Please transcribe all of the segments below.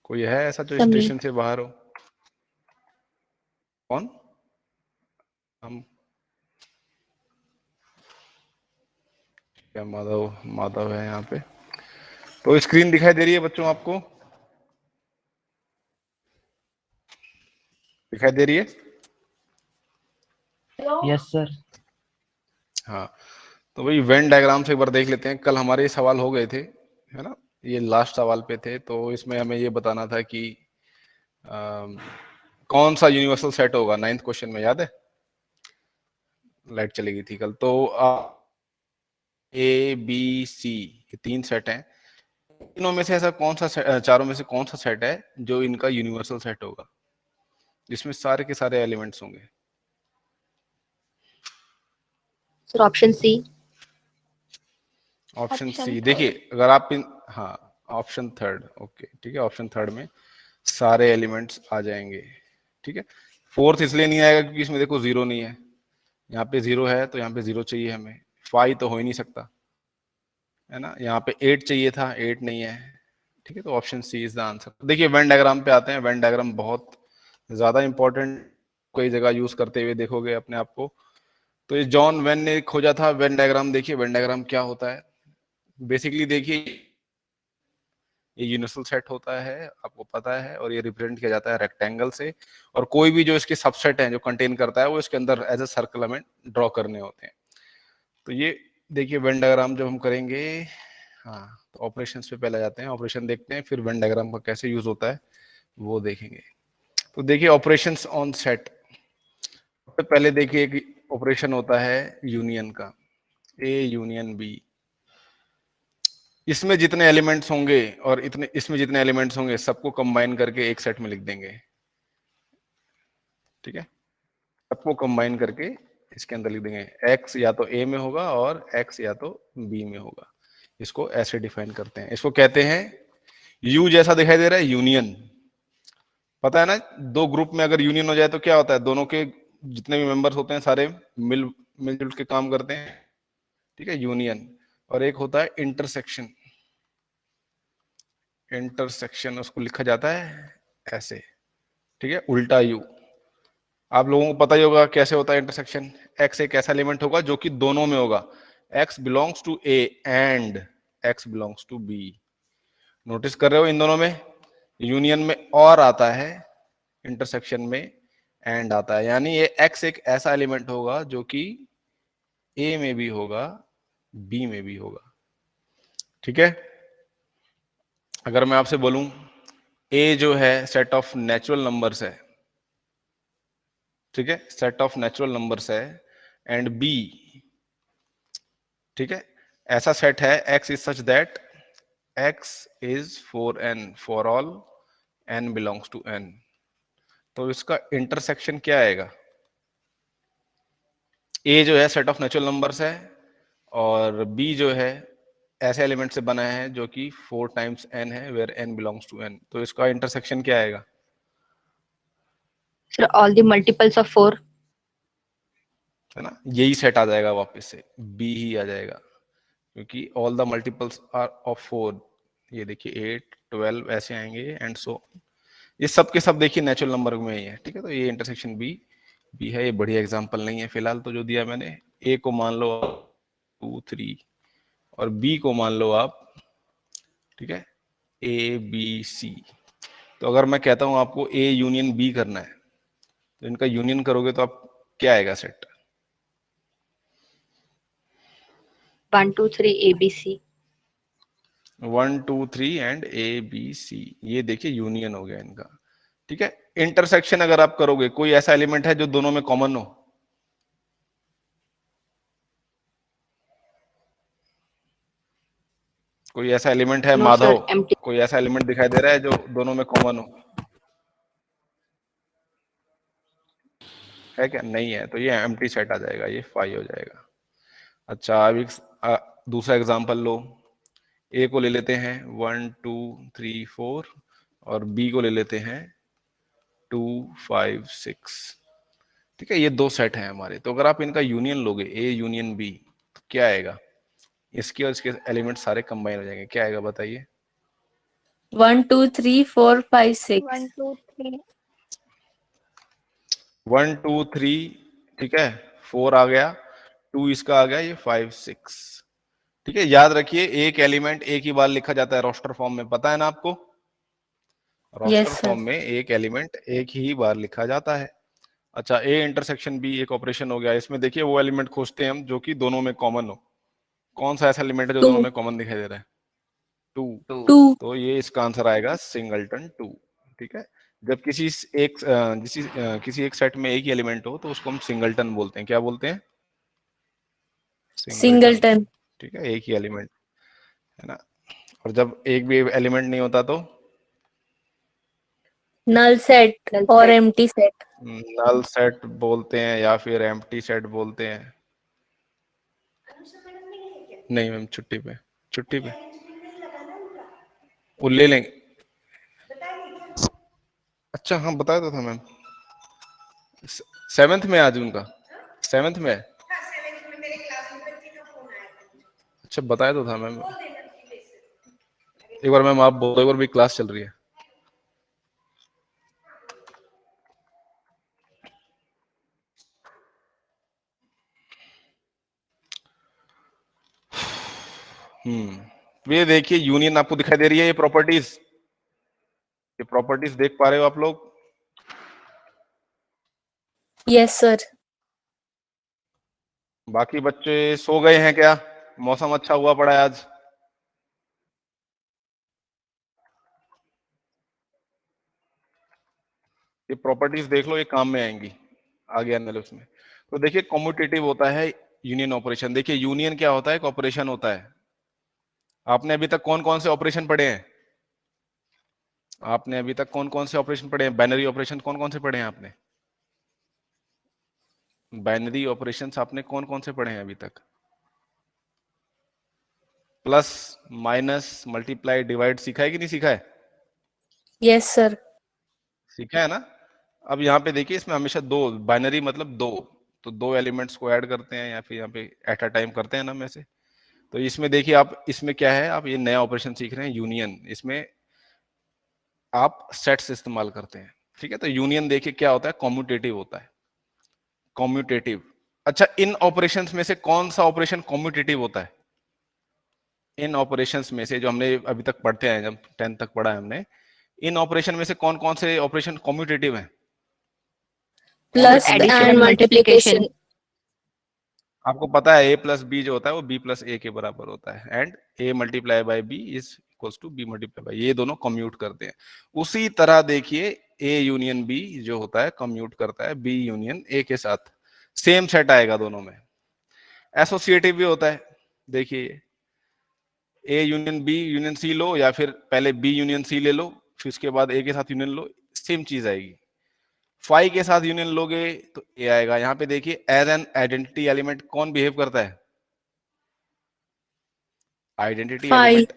कोई है ऐसा जो समीर। स्टेशन से बाहर हो? कौन? हम क्या? माधव? माधव है यहाँ पे। तो स्क्रीन दिखाई दे रही है बच्चों आपको? दिखाई दे रही है? Yes sir. हाँ। तो वही वेन डायग्राम से एक बार देख लेते हैं। कल हमारे ये सवाल हो गए थे, है ना? ये लास्ट सवाल पे थे, तो इसमें हमें ये बताना था कि अम, कौन सा यूनिवर्सल सेट होगा। 9th क्वेश्चन में याद है? लाइट चली गई थी कल तो। ए बी सी, ये 3 सेट हैं। तीनों में से ऐसा कौन सा चारों में से कौन सा सेट है जो इनका यूनिवर्सल सेट होगा, जिसमें सारे के सारे एलिमेंट्स होंगे? Sir option C. Option option C. देखिए, थर्ड। अगर आप हाँ, ऑप्शन थर्ड। ओके, ठीक है। ऑप्शन थर्ड में सारे एलिमेंट्स आ जाएंगे, ठीक है। फोर्थ इसलिए नहीं आएगा क्योंकि इसमें देखो जीरो नहीं है। यहाँ पे जीरो है तो यहाँ पे जीरो चाहिए हमें। 5 तो हो ही नहीं सकता, है ना? यहाँ पे 8 चाहिए था, 8 नहीं है, ठीक है। तो option C is the answer. देखिए वेन डायग्राम पे आते हैं। वेन डायग्राम बहुत ज्यादा इंपॉर्टेंट, कई जगह यूज करते हुए देखोगे अपने आप को। तो ये जॉन वेन ने खोजा था वेन डायग्राम। देखिए वेन डायग्राम क्या होता है बेसिकली। देखिए ये यूनिवर्सल सेट होता है, आपको पता है, और ये रिप्रेजेंट किया जाता है रेक्टेंगल से। और कोई भी जो इसके सबसेट है जो कंटेन करता है वो इसके अंदर एज ए सर्कल हमें ड्रॉ करने होते हैं। तो ये देखिए वेन डायग्राम जब हम करेंगे, हाँ, तो ऑपरेशन पे पहले जाते हैं, ऑपरेशन देखते हैं, फिर वेन डायग्राम का कैसे यूज होता है वो देखेंगे। तो देखिए ऑपरेशंस ऑन सेट। सबसे पहले देखिए एक ऑपरेशन होता है यूनियन का, ए यूनियन बी। इसमें जितने एलिमेंट्स होंगे और इतने इसमें जितने एलिमेंट्स होंगे सबको कंबाइन करके एक सेट में लिख देंगे, ठीक है। सबको कंबाइन करके इसके अंदर लिख देंगे। एक्स या तो ए में होगा और एक्स या तो बी में होगा। इसको ऐसे डिफाइन करते हैं। इसको कहते हैं, यू जैसा दिखाई दे रहा है, यूनियन। पता है ना, दो ग्रुप में अगर यूनियन हो जाए तो क्या होता है? दोनों के जितने भी मेंबर्स होते हैं सारे मिलजुल के काम करते हैं, ठीक है, यूनियन। और एक होता है इंटरसेक्शन। इंटरसेक्शन उसको लिखा जाता है ऐसे, ठीक है, उल्टा यू। आप लोगों को पता ही होगा कैसे होता है इंटरसेक्शन। एक्स एक ऐसा एलिमेंट होगा जो कि दोनों में होगा। X belongs to A and x belongs to B. Notice कर रहे हो इन दोनों में? यूनियन में और आता है, इंटरसेक्शन में एंड आता है। यानी ये एक्स एक ऐसा एलिमेंट होगा जो कि ए में भी होगा, बी में भी होगा, ठीक है। अगर मैं आपसे बोलूं ए जो है सेट ऑफ नेचुरल नंबर्स है, ठीक है, सेट ऑफ नेचुरल नंबर्स है, एंड बी, ठीक है, ऐसा सेट है, x is such that x is four n, for all n belongs to N. तो इसका इंटरसेक्शन क्या आएगा? ए जो है सेट ऑफ नेचुरल नंबर्स है, और बी जो है ऐसे एलिमेंट से बना है जो कि 4 टाइम्स एन है, where n belongs to N. तो इसका इंटरसेक्शन क्या आएगा? Sir all the multiples of 4। है ना, यही सेट आ जाएगा, वापस से बी ही आ जाएगा, क्योंकि all the multiples are of 4। ये देखिए 8 12 ऐसे आएंगे एंड सो। ये सब के सब देखिए नेचुरल नंबर में ही है, ठीक है। तो ये इंटरसेक्शन बी बी है। ये बढ़िया एग्जांपल नहीं है फिलहाल तो जो दिया मैंने। ए को मान लो 2 3 और बी को मान लो आप, ठीक है, ए बी सी। तो अगर मैं कहता हूं आपको ए यूनियन बी करना है, तो इनका यूनियन करोगे तो आप क्या आएगा सेट? 1 2 3 ABC। 1 2 3 and A B C, ये देखिए यूनियन हो गया इनका, ठीक है। इंटरसेक्शन अगर आप करोगे, कोई ऐसा एलिमेंट है जो दोनों में कॉमन हो? कोई ऐसा एलिमेंट है नो माधव? Sir empty. कोई ऐसा एलिमेंट दिखाई दे रहा है जो दोनों में कॉमन हो? है क्या? नहीं है, तो ये एम्प्टी सेट आ जाएगा, ये 5 हो जाएगा। अच्छा, अब दूसरा एग्जांपल लो। ए को ले लेते हैं 1 2 3 4 और बी को ले लेते हैं 2 5 6, ठीक है। ये दो सेट हैं हमारे। तो अगर आप इनका यूनियन लोगे, ए यूनियन बी, तो क्या आएगा? इसके और इसके एलिमेंट सारे कंबाइन हो जाएंगे। क्या आएगा बताइए? 1 2 3 4 5 6 1 2 3 1 2 3, ठीक है, 4 आ गया, 2 इसका आ गया, ये 5 6, ठीक है। याद रखिए एक एलिमेंट एक ही बार लिखा जाता है रोस्टर फॉर्म में, पता है ना आपको? Roster yes form sir. में एक एलिमेंट एक ही बार लिखा जाता है। अच्छा, ए इंटरसेक्शन बी एक ऑपरेशन हो गया। इसमें देखिए वो एलिमेंट खोजते हैं हम जो कि दोनों में कॉमन हो। कौन सा ऐसा एलिमेंट है जो 2 दोनों में कॉमन दिखाई दे रहा है? 2। 2 तो ये इसका आंसर आएगा सिंगलटन 2, ठीक है। जब किसी एक सेट में एक ही एलिमेंट हो तो उसको हम सिंगलटन बोलते हैं। क्या बोलते हैं? Singleton, singleton. ठीक है, एक ही एलिमेंट, है ना। और जब एक भी एलिमेंट नहीं होता तो नल सेट null और set empty set. Null set बोलते हैं या फिर एम्प्टी सेट बोलते हैं। नहीं मैम, छुट्टी पे, छुट्टी पे वो ले लेंगे। अच्छा हाँ, बताया तो था मैम, 7th में आज उनका 7th में है। अच्छा, बताया तो था मैम। एक बार मैम आप बोलो, एक बार भी क्लास चल रही है। ये देखिए यूनियन आपको दिखाई दे रही है, ये प्रॉपर्टीज देख पा रहे हो आप लोग? Yes sir. बाकी बच्चे सो गए हैं क्या? मौसम अच्छा हुआ पड़ा है आज। ये प्रॉपर्टीज देख लो, ये काम में आएंगी आगे आने वाले उसमें। तो देखिए कॉम्यूटेटिव होता है यूनियन ऑपरेशन। देखिए यूनियन क्या होता है? एक ऑपरेशन होता है। आपने अभी तक कौन कौन से ऑपरेशन पढ़े हैं? आपने अभी तक कौन कौन से ऑपरेशन पढ़े हैं? बाइनरी ऑपरेशन कौन कौन से पढ़े हैं आपने? बाइनरी ऑपरेशंस आपने कौन कौन से पढ़े हैं अभी तक? प्लस, माइनस, मल्टीप्लाई, डिवाइड सीखा है कि नहीं सीखा है? Yes sir. सीखा है ना। अब यहाँ पे देखिए इसमें हमेशा दो, बाइनरी मतलब दो, तो दो एलिमेंट्स को ऐड करते हैं या फिर यहाँ पे एट अ टाइम करते हैं ना में से। तो इसमें देखिए आप, इसमें क्या है, आप ये नया ऑपरेशन सीख रहे हैं यूनियन। इसमें आप सेट्स इस्तेमाल करते हैं, ठीक है। तो यूनियन देखिए क्या होता है? कॉम्यूटेटिव होता है, कॉम्यूटेटिव। अच्छा, इन ऑपरेशंस में से कौन सा ऑपरेशन कॉम्यूटेटिव होता है? इन ऑपरेशंस में से जो हमने अभी तक पढ़ते हैं, जब 10th तक पढ़ा है हमने, इन ऑपरेशन में से कौन कौन से ऑपरेशन कॉम्यूटेटिव हैं? कौन से plus addition and and multiplication. multiplication आपको पता है ए प्लस बी जो होता है वो बी प्लस ए के बराबर होता है, and A multiply by B is equals to B multiply by, ये दोनों कम्यूट करते हैं। उसी तरह देखिए ए यूनियन बी जो होता है कम्यूट करता है बी यूनियन ए के साथ, सेम सेट आएगा दोनों में। एसोसिएटिव भी होता है, देखिए A union B union C लो या फिर पहले बी यूनियन सी ले लो, फिर उसके बाद ए के साथ यूनियन लो, सेम चीज आएगी। फाई के साथ यूनियन लोगे तो ए आएगा। यहाँ पे देखिए एज एन आइडेंटिटी एलिमेंट कौन बिहेव करता है? आइडेंटिटी 5 एलिमेंट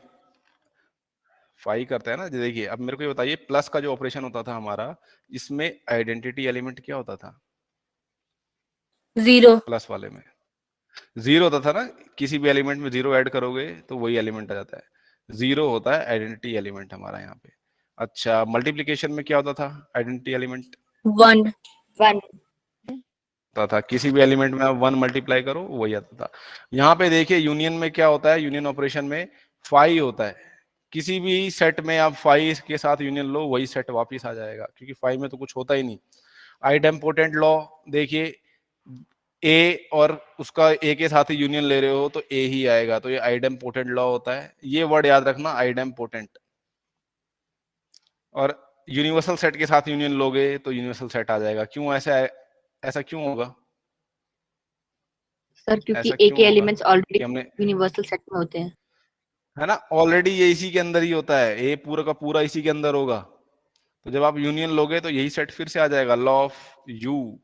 फाई करता है ना। देखिए अब मेरे को ये बताइए, प्लस का जो ऑपरेशन होता था हमारा, इसमें आइडेंटिटी एलिमेंट क्या होता था? 0 प्लस वाले में जीरो होता था ना। किसी भी एलिमेंट में जीरो ऐड करोगे तो वही एलिमेंट आ जाता है, जीरो होता है आइडेंटिटी एलिमेंट हमारा यहाँ पे। अच्छा, मल्टीप्लीकेशन में क्या होता था आइडेंटिटी एलिमेंट? 1 1 था किसी भी एलिमेंट में आप 1 मल्टीप्लाई करो वही आता था। यहाँ पे देखिए यूनियन में क्या होता है? यूनियन ऑपरेशन में फाई होता है। किसी भी सेट में आप फाई के साथ यूनियन लो, वही सेट वापस आ जाएगा, क्योंकि फाई में तो कुछ होता ही नहीं। आइडेम्पोटेंट लॉ देखिए, ए और उसका ए के साथ ही यूनियन ले रहे हो तो ए ही आएगा, तो ये आइडेम्पोटेंट लॉ होता है। ये वर्ड याद रखना, आइडेम्पोटेंट। और यूनिवर्सल सेट के साथ यूनियन लोगे तो यूनिवर्सल सेट आ जाएगा। क्यों ऐसा है? ऐसा क्यों होगा? सर क्योंकि ऐसा ए क्यों के होगा एलिमेंट्स कि ऑलरेडी हमने, यूनिवर्सल सेट में होते हैं। है ना, ऑलरेडी ये इसी के अंदर ही होता है, ए पूरा का पूरा इसी के अंदर होगा। तो जब आप यूनियन लोगे तो यही सेट फिर से आ जाएगा, लॉ ऑफ यू।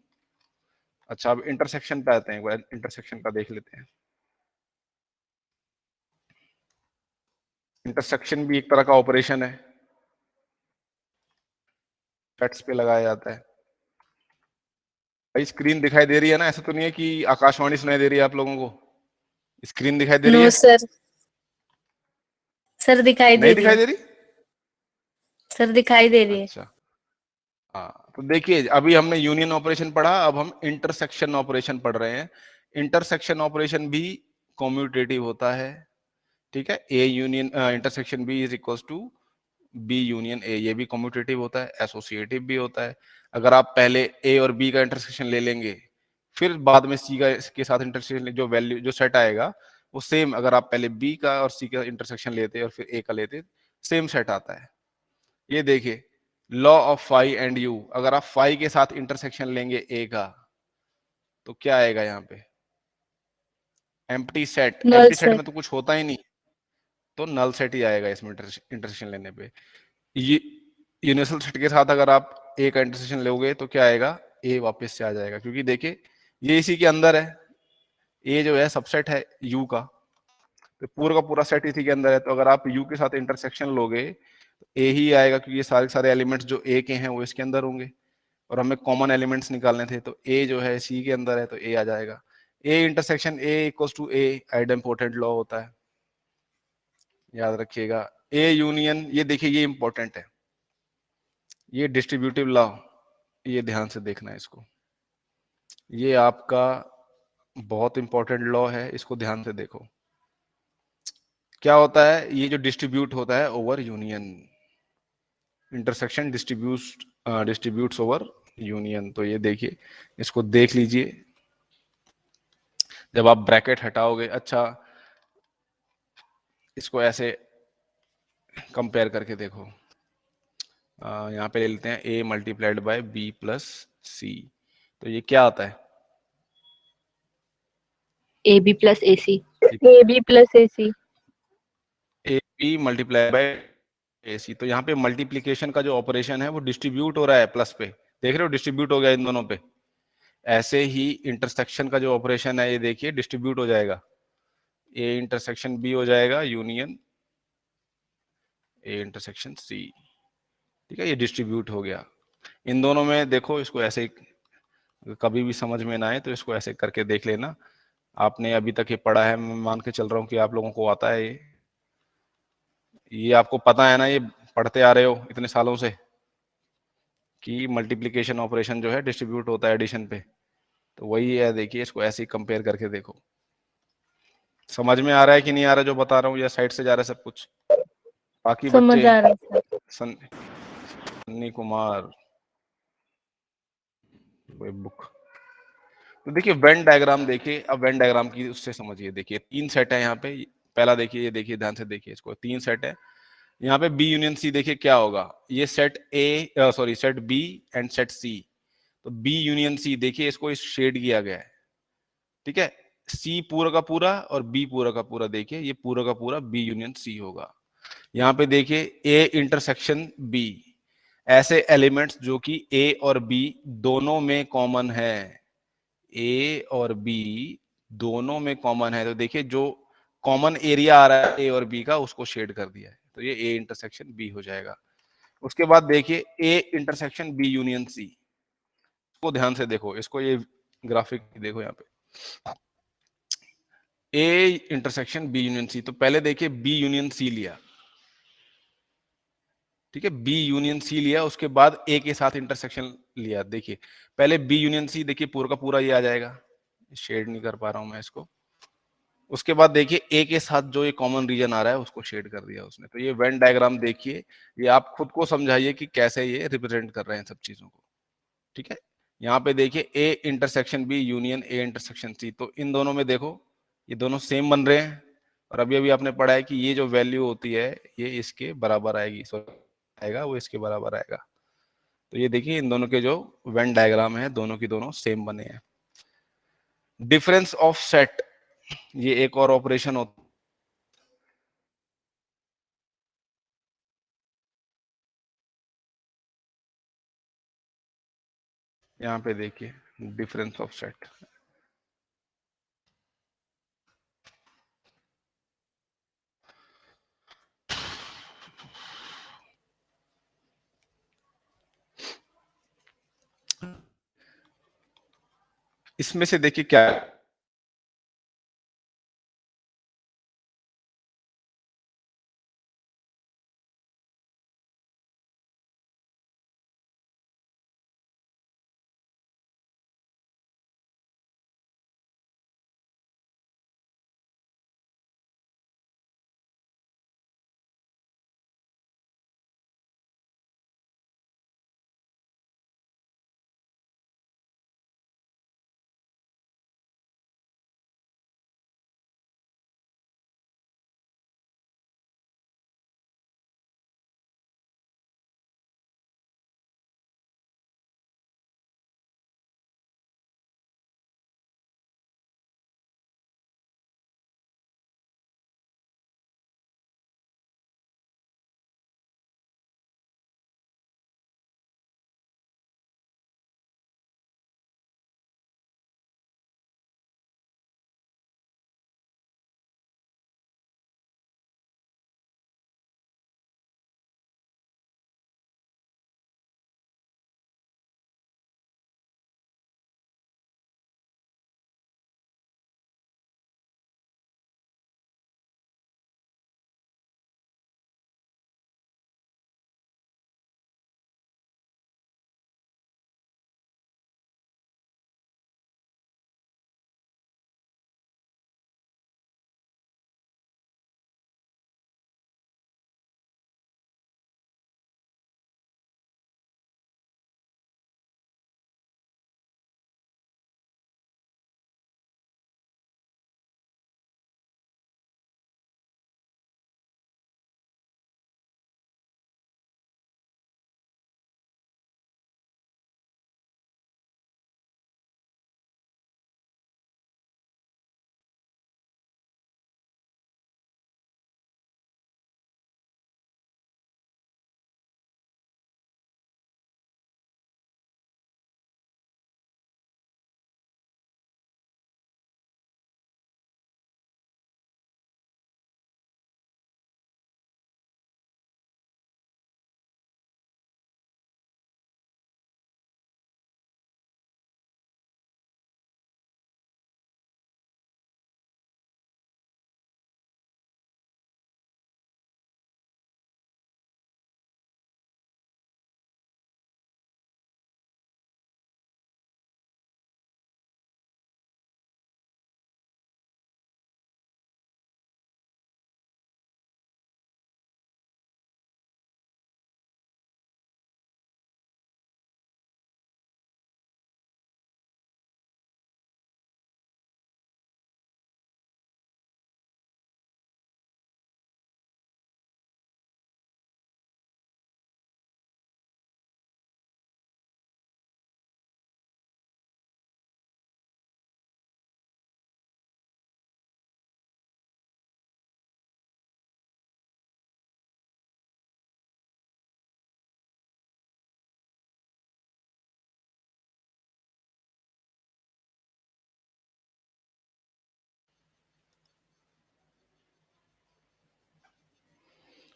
अच्छा, अब इंटरसेक्शन पे आते हैं, इंटरसेक्शन का देख लेते हैं। इंटरसेक्शन भी एक तरह का ऑपरेशन है, सेट्स पे लगाया जाता है। भाई स्क्रीन दिखाई दे रही है ना? ऐसा तो नहीं है कि आकाशवाणी सुनाई दे रही है आप लोगों को? स्क्रीन दिखाई दे रही नो है? सर। सर दिखाई दे नहीं रही दिखाई है। दे रही? सर दिखाई दे रही है। अच्छा, हाँ, तो देखिए अभी हमने यूनियन ऑपरेशन पढ़ा, अब हम इंटरसेक्शन ऑपरेशन पढ़ रहे हैं। इंटरसेक्शन ऑपरेशन भी कॉम्यूटेटिव होता है, ठीक है। A union intersection B is equal to B union A, ये भी कॉम्यूटेटिव होता है, एसोसिएटिव भी होता है। अगर आप पहले ए और बी का इंटरसेक्शन ले लेंगे, फिर बाद में सी का के साथ इंटरसेक्शन, जो वैल्यू जो सेट आएगा वो सेम, अगर आप पहले बी का और सी का इंटरसेक्शन लेते और फिर ए का लेते, सेम सेट आता है। ये देखिए law of phi and U, अगर आप फाई के साथ इंटरसेक्शन लेंगे ए का, तो क्या आएगा यहाँ पे? Empty set. Null empty set sir. में तो कुछ होता ही नहीं, तो नल सेट ही आएगा इसमें इंटरसेक्शन लेने पे। ये यूनिवर्सल सेट के साथ अगर आप ए का इंटरसेक्शन लोगे तो क्या आएगा? ए वापस से आ जाएगा, क्योंकि देखिए ये इसी के अंदर है, ए जो है सबसेट है यू का, तो पूरा का पूरा सेट इसी के अंदर है। तो अगर आप यू के साथ इंटरसेक्शन लोगे तो ए ही आएगा, क्योंकि ये सारे सारे एलिमेंट्स जो ए के हैं वो इसके अंदर होंगे, और हमें कॉमन एलिमेंट्स निकालने थे, तो ए जो है सी के अंदर है तो ए आ जाएगा। A intersection A equals to A idempotent law होता है, याद रखिएगा। ए यूनियन, ये देखिए ये इंपॉर्टेंट है, ये डिस्ट्रीब्यूटिव लॉ, ये ध्यान से देखना है इसको, ये आपका बहुत इंपॉर्टेंट लॉ है, इसको ध्यान से देखो। क्या होता है? ये जो डिस्ट्रीब्यूट होता है over union, intersection distributes over union. तो ये देखिए, इसको देख लीजिए, जब आप ब्रैकेट हटाओगे, अच्छा इसको ऐसे कंपेयर करके देखो, यहाँ पे ले लेते हैं a multiplied by b plus C, तो ये क्या आता है? A B plus A C. A B plus A C. A B multiplied by A C. तो यहाँ पे मल्टीप्लीकेशन का जो ऑपरेशन है वो डिस्ट्रीब्यूट हो रहा है प्लस पे, देख रहे हो डिस्ट्रीब्यूट हो गया इन दोनों पे। ऐसे ही इंटरसेक्शन का जो ऑपरेशन है, ये देखिए डिस्ट्रीब्यूट हो जाएगा, ए इंटरसेक्शन बी हो जाएगा यूनियन ए इंटरसेक्शन सी, ठीक है, ये डिस्ट्रीब्यूट हो गया। इन दोनों में देखो, इसको ऐसे कभी भी समझ में ना आए तो इसको ऐसे करके देख लेना। आपने अभी तक ये पढ़ा है, मैं मान के चल रहा हूँ कि आप लोगों को आता है ये आपको पता है ना, ये पढ़ते आ रहे हो इतने सालों से कि मल्टीप्लिकेशन ऑपरेशन जो है डिस्ट्रीब्यूट होता है एडिशन पे, तो वही है। देखिए इसको ऐसे ही कंपेयर करके देखो, समझ में आ रहा है कि नहीं आ रहा जो बता रहा हूँ, या साइड से जा रहा है सब कुछ? बाकी समझ बच्चे, आ रहा है सर। सन्नी कुमार, कोई बुक। तो देखिए वेन डायग्राम, देखिए अब वेन डायग्राम की उससे समझिए। देखिए 3 सेट है यहाँ पे, पहला देखिए, ये देखिए ध्यान से देखिए इसको, 3 सेट है यहाँ पे। बी यूनियन सी, देखिए क्या होगा, ये set A sorry set B and set C, तो बी यूनियन सी, देखिए इसको इस शेड किया गया है, ठीक है। सी पूरा का पूरा और बी पूरा का पूरा, देखिए ये पूरा का पूरा बी यूनियन सी होगा। यहाँ पे देखिए ए इंटरसेक्शन बी, ऐसे एलिमेंट्स जो कि ए और बी दोनों में कॉमन है, ए और बी दोनों में कॉमन है, तो देखिए जो कॉमन एरिया आ रहा है ए और बी का, उसको शेड कर दिया है, तो ये ए इंटरसेक्शन बी हो जाएगा। उसके बाद देखिए A intersection B union C, को ध्यान से देखो, इसको ये ग्राफिक देखो यहाँ पे, A intersection B union C, तो पहले देखिए बी यूनियन सी लिया, ठीक है, बी यूनियन सी लिया, उसके बाद ए के साथ इंटरसेक्शन लिया। देखिए पहले बी यूनियन सी, देखिए पूरा का पूरा ये आ जाएगा, शेड नहीं कर पा रहा हूं मैं इसको। उसके बाद देखिए ए के साथ जो ये कॉमन रीजन आ रहा है उसको शेड कर दिया उसने। तो ये वेन डायग्राम देखिए, ये आप खुद को समझाइए कि कैसे ये रिप्रेजेंट कर रहे हैं सब चीजों को, ठीक है। यहाँ पे देखिए A intersection B union A intersection C, तो इन दोनों में देखो ये दोनों सेम बन रहे हैं, और अभी अभी आपने पढ़ा है कि ये जो वैल्यू होती है ये इसके बराबर आएगी, आएगा वो इसके बराबर आएगा। तो ये देखिए इन दोनों के जो वेन डायग्राम है, दोनों की दोनों सेम बने हैं। डिफरेंस ऑफ सेट, ये एक और ऑपरेशन होता है, यहाँ पे देखिए डिफरेंस ऑफ सेट, इसमें से देखिए क्या है,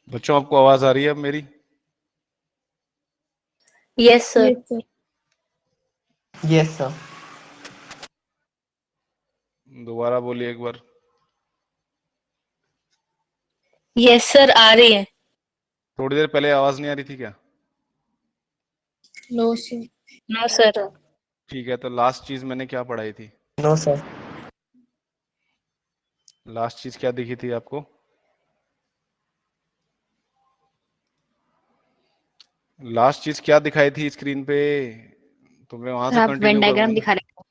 बच्चों आपको आवाज आ रही है अब मेरी? Yes sir. Yes sir. दोबारा बोलिए एक बार। यस सर, आ रही है। थोड़ी देर पहले आवाज नहीं आ रही थी क्या? No sir. No sir. ठीक है, तो लास्ट चीज मैंने क्या पढ़ाई थी? No sir. लास्ट चीज क्या दिखी थी आपको? लास्ट चीज क्या दिखाई थी स्क्रीन पे? तो मैं वहां से आप वेन कंटिन्यू डायग्राम करूंगा दिखा रहे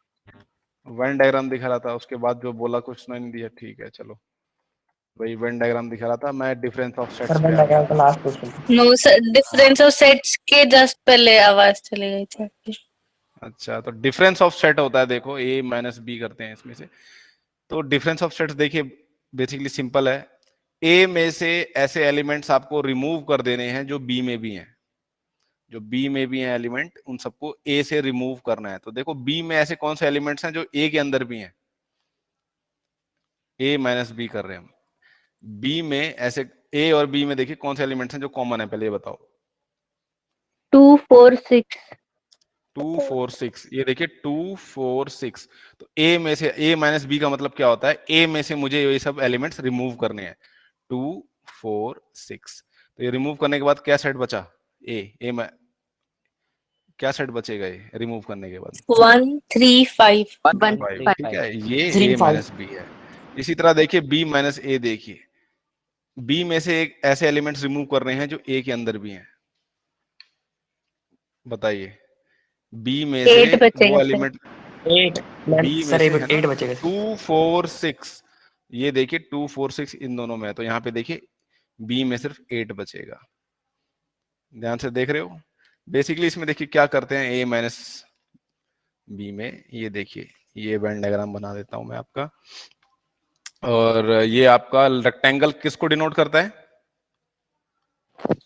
ना। वेन डायग्राम दिखा रहा था, उसके बाद जो बोला कुछ सुनाई नहीं दिया। ठीक है चलो, वही वेन डायग्राम दिखा रहा था। मैं डिफरेंस ऑफ सर सेट्स पे वेन आ गया। डायग्राम का last question. No sir, difference of sets के जस्ट पहले आवाज चली गई थी आपकी। अच्छा, तो डिफरेंस ऑफ सेट होता है, देखो ए माइनस बी करते हैं इसमें से। तो डिफरेंस ऑफ सेट्स देखिए बेसिकली सिंपल है। ए में से ऐसे एलिमेंट्स आपको रिमूव कर देने हैं जो बी में भी हैं। जो बी में भी हैं एलिमेंट, उन सबको ए से रिमूव करना है। तो देखो बी में ऐसे कौन से एलिमेंट्स हैं जो ए के अंदर भी हैं? ए माइनस बी कर रहे हैं हम। बी में ऐसे ए और बी में देखिए कौन से एलिमेंट्स हैं जो कॉमन है, पहले ये बताओ। 2 4 6 2 4 6, ये देखिए 2 4 6। तो ए में से ए माइनस बी का मतलब क्या होता है? ए में से मुझे ये सब एलिमेंट्स रिमूव करने हैं। 2 4 6, तो ये रिमूव करने के बाद क्या सेट बचा? ए में क्या सेट बचेगा ये रिमूव करने के बाद? 1 3 5। 1 5, ठीक है, ये 3 ए 5। माइनस बी है। इसी तरह देखिए बी माइनस ए, देखिए बी में से एक ऐसे एलिमेंट्स रिमूव कर रहे हैं जो ए के अंदर भी हैं। बताइए, बी में से 8 बचेगा वो सर। एलिमेंट 8 बी में सर से है ना 8 बचेगा। 2 4 6, ये देखिए 2 4 6 इन दोनों में है, तो यहाँ पे देखिए बी में सिर्फ 8 बचेगा। ध्यान से देख रहे हो? बेसिकली इसमें देखिए क्या करते हैं ए माइनस बी में, ये देखिए ये वेन डायग्राम बना देता हूं मैं आपका। और ये आपका रेक्टेंगल किसको डिनोट करता है?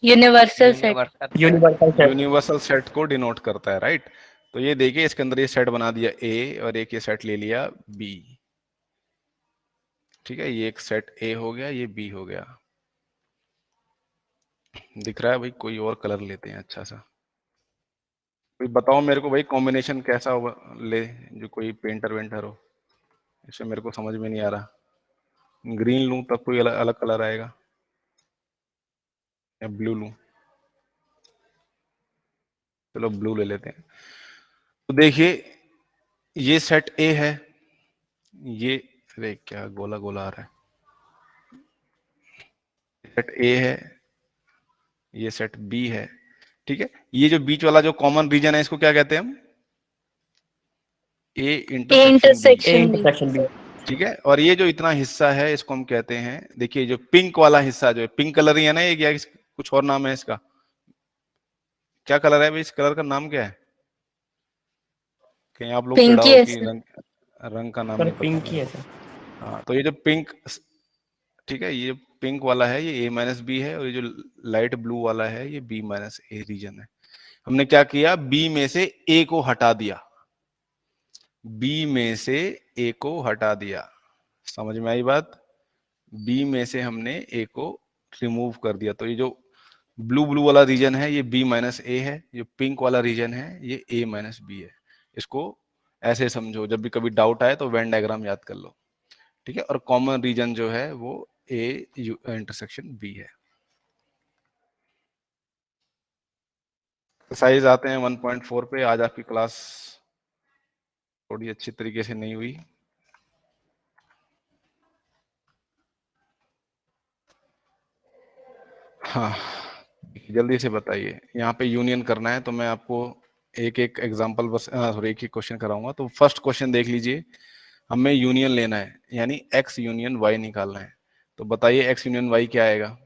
Universal set. Universal set. Universal set को डिनोट करता है, राइट। तो ये देखिए इसके अंदर ये सेट बना दिया ए और एक ये सेट ले लिया बी। ठीक है, ये एक सेट ए हो गया, ये बी हो गया। दिख रहा है भाई? कोई और कलर लेते हैं अच्छा सा। कोई बताओ मेरे को भाई, कॉम्बिनेशन कैसा होगा ले, जो कोई पेंटर वेंटर हो। इससे मेरे को समझ में नहीं आ रहा। ग्रीन लूं तब कोई अलग अलग कलर आएगा, या ब्लू लूं? चलो ब्लू ले लेते हैं। तो देखिए ये सेट ए है, ये अरे क्या गोला गोला आ रहा है। सेट ए है, ये सेट बी है। ठीक है, ये जो बीच वाला जो कॉमन रीजन है इसको क्या कहते हैं हम? A intersection B. Intersection B. ठीक है, और ये जो इतना हिस्सा है इसको हम कहते हैं, देखिए जो पिंक वाला हिस्सा जो है, पिंक कलर ही है ना ये, क्या कुछ और नाम है इसका? क्या कलर है भाई? इस कलर का नाम क्या है? कहीं आप लोग पिंकी चिढ़ाओ है कि सर। रंग का नाम सर नहीं पता पिंक ही मेरे है को। सर। हाँ, तो ये जो पिंक, ठीक है, ये पिंक वाला है ये ए माइनस बी है, और ये जो लाइट ब्लू वाला है ये बी माइनस ए रीजन है। हमने क्या किया, बी में से ए को हटा दिया। बी में से ए को हटा दिया, समझ में आई बात? बी में से हमने ए को रिमूव कर दिया। तो ये जो ब्लू ब्लू वाला रीजन है ये बी माइनस ए है, जो पिंक वाला रीजन है ये ए माइनस बी है। इसको ऐसे समझो, जब भी कभी डाउट आए तो वेन डायग्राम याद कर लो। ठीक है, और कॉमन रीजन जो है वो ए इंटरसेक्शन बी है। एक्सरसाइज आते हैं 1.4 पे। आज आपकी क्लास थोड़ी अच्छी तरीके से नहीं हुई। हाँ, जल्दी से बताइए, यहाँ पे यूनियन करना है तो मैं आपको एक एक एग्जांपल बस सॉरी एक ही क्वेश्चन कराऊंगा। तो फर्स्ट क्वेश्चन देख लीजिए, हमें यूनियन लेना है, यानी x यूनियन y निकालना है। तो बताइए x यूनियन y क्या आएगा?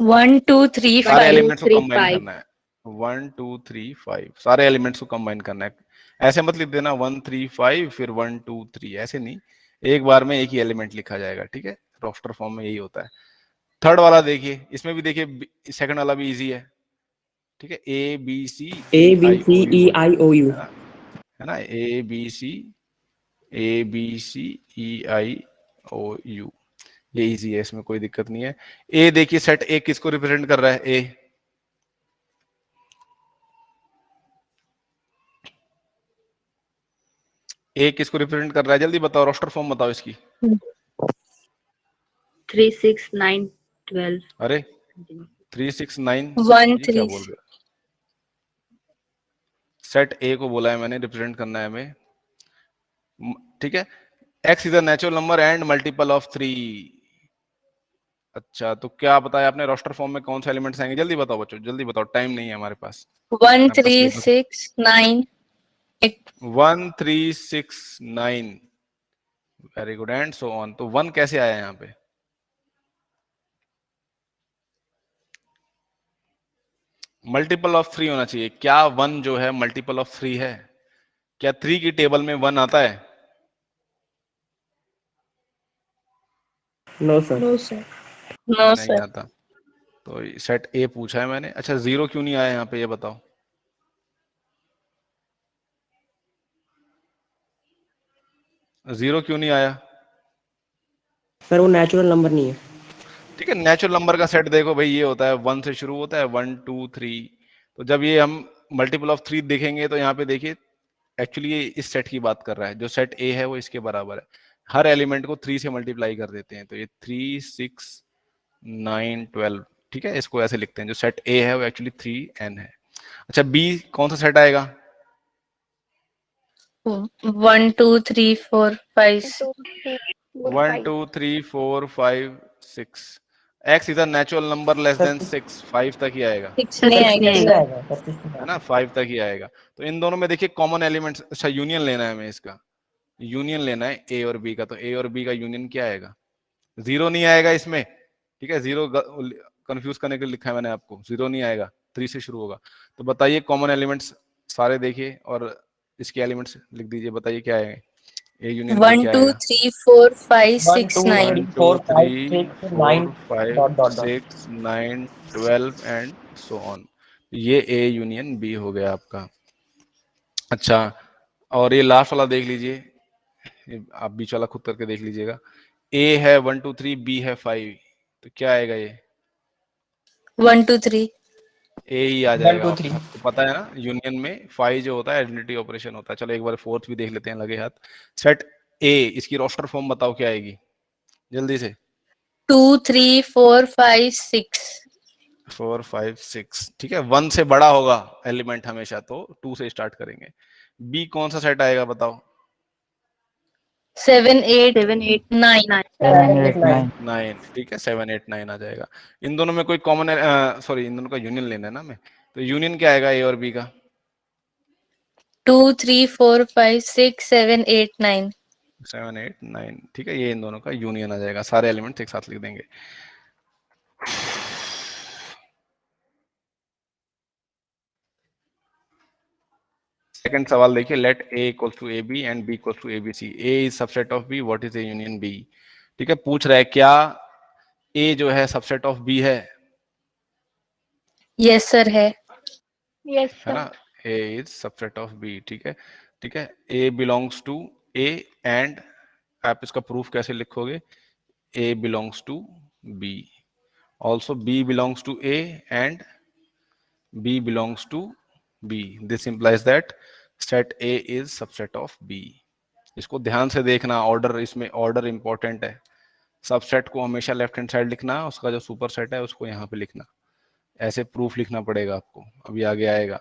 1 2 3 सारे 5। एलिमेंट्स को 3 कंबाइन 5 करना है। 1 2 3 5, सारे एलिमेंट्स को कंबाइन करना है। ऐसे मत लिख देना 1 3 5 फिर 1 2 3, ऐसे नहीं, एक बार में एक ही एलिमेंट लिखा जाएगा। ठीक है, रोस्टर फॉर्म में यही होता है। थर्ड वाला देखिए, इसमें भी देखिए सेकंड वाला भी इजी है। ठीक है, A B C A E B I C O E U, I O U. है ना, A B C E I O U. ये इजी है, इसमें कोई दिक्कत नहीं है। ए देखिए, सेट ए किसको रिप्रेजेंट कर रहा है? ए किसको रिप्रेजेंट कर रहा है? जल्दी बताओ, रोस्टर फॉर्म बताओ इसकी। 3, 6, 9, 12. अरे 3, 6, 9, 1 ये क्या 3 बोल रहे हो? सेट ए को बोला है मैंने, रिप्रेजेंट करना है हमें, ठीक है। X is a natural number and multiple of 3। अच्छा, तो क्या बताया आपने, रोस्टर फॉर्म में कौन से एलिमेंट्स आएंगे? जल्दी बताओ बच्चों, जल्दी बताओ, टाइम नहीं है हमारे पास। 1 आपका 3 syllabus 6 9 8 1 3 6 9, very good, and so on. तो 1 कैसे आया यहाँ पे? मल्टीपल ऑफ 3 होना चाहिए। क्या 1 जो है मल्टीपल ऑफ 3 है? क्या 3 की टेबल में 1 आता है? No sir. No sir. No नहीं सर। आता। तो सेट ए पूछा है मैंने। अच्छा, 0 क्यों नहीं आया यहाँ पे, ये बताओ। जीरो क्यों नहीं आया? सर वो नेचुरल नंबर नहीं है। ठीक है, नेचुरल नंबर का सेट देखो भाई, ये होता है 1 से शुरू होता है, 1 2 3। तो जब ये हम मल्टीपल ऑफ 3 देखेंगे तो यहाँ पे देखिए, एक्चुअली ये इस सेट की बात कर रहा है। जो सेट ए है वो इसके बराबर है। हर एलिमेंट को 3 से मल्टीप्लाई कर देते हैं, तो ये 3 6 9 12। ठीक है, इसको ऐसे लिखते हैं। जो सेट ए है वो एक्चुअली 3n है। अच्छा, बी कौन सा सेट आएगा? 1 2 3 4 5 1 2 3 4 5 6। X is a natural number lesser than 6, 5 तक ही आएगा, 6 नहीं सिक्स आएगा नहीं सर। आएगा सर, सिक्स नहीं है आएगा। ना, 5 तक ही आएगा। तो इन दोनों में देखिए कॉमन एलिमेंट्स। अच्छा, यूनियन लेना है हमें इसका, यूनियन लेना है ए और बी का। तो ए और बी का यूनियन क्या आएगा? 0 नहीं आएगा इसमें, ठीक है। 0 कंफ्यूज करने के लिए लिखा है मैंने आपको, 0 नहीं आएगा, 3 से शुरू होगा। तो बताइए कॉमन एलिमेंट्स सारे देखिए और इसके एलिमेंट्स लिख दीजिए, बताइए क्या है। ए यूनियन बी 1 क्या 2 आएगा? 3 4 5 1 6 2 9 1 3 2 4 5 3 6 9 4 5 dot dot dot. 6 9 12 and so on. ये ए यूनियन बी हो गया आपका। अच्छा, और ये लास्ट वाला देख लीजिए, आप बीच वाला खुद करके देख लीजिएगा। ए है 1 2 3, बी है 5, तो क्या आएगा ये? 1 2 3 ए ही आ 1 जाएगा। 2 3। आपको पता है ना, यूनियन में 5 जो होता है आइडेंटिटी ऑपरेशन होता है। चलो एक बार फोर्थ भी देख लेते हैं लगे हाथ। सेट ए, इसकी रोस्टर फॉर्म बताओ क्या आएगी, जल्दी से। 2 3 4 5 6 4 5 6, ठीक है। 1 से बड़ा होगा एलिमेंट हमेशा, तो 2 से स्टार्ट करेंगे। बी कौन सा सेट आएगा बताओ? 7 8 7, 8, 9 9. 7 8 9। 9, ठीक है, 7 8 9 आ जाएगा। इन दोनों में कोई कॉमन, सॉरी, इन दोनों का यूनियन लेना है ना हमें। तो यूनियन क्या आएगा ए और बी का? 2 3 4 5 6 7 8 9 7 8 9, ठीक है, ये इन दोनों का यूनियन आ जाएगा। सारे एलिमेंट्स एक साथ लिख देंगे। सेकंड सवाल देखिए, let A equals to A B and B equals to A B C. A is subset of B, what is A union B? ठीक है, पूछ रहा है क्या ए जो है सबसेट ऑफ बी है? यस सर है। Yes, है sir. ना, A is subset of B, ठीक है। ठीक है, A belongs to A and, आप इसका प्रूफ कैसे लिखोगे? A belongs to B, also B belongs to A and B belongs to B. This implies that set A is subset of B. इसको ध्यान से देखना, ऑर्डर, इसमें ऑर्डर इंपॉर्टेंट है। सबसेट को हमेशा लेफ्ट हैंड साइड लिखना, उसका जो सुपर सेट है उसको यहाँ पे लिखना। ऐसे प्रूफ लिखना पड़ेगा आपको, अभी आगे आएगा।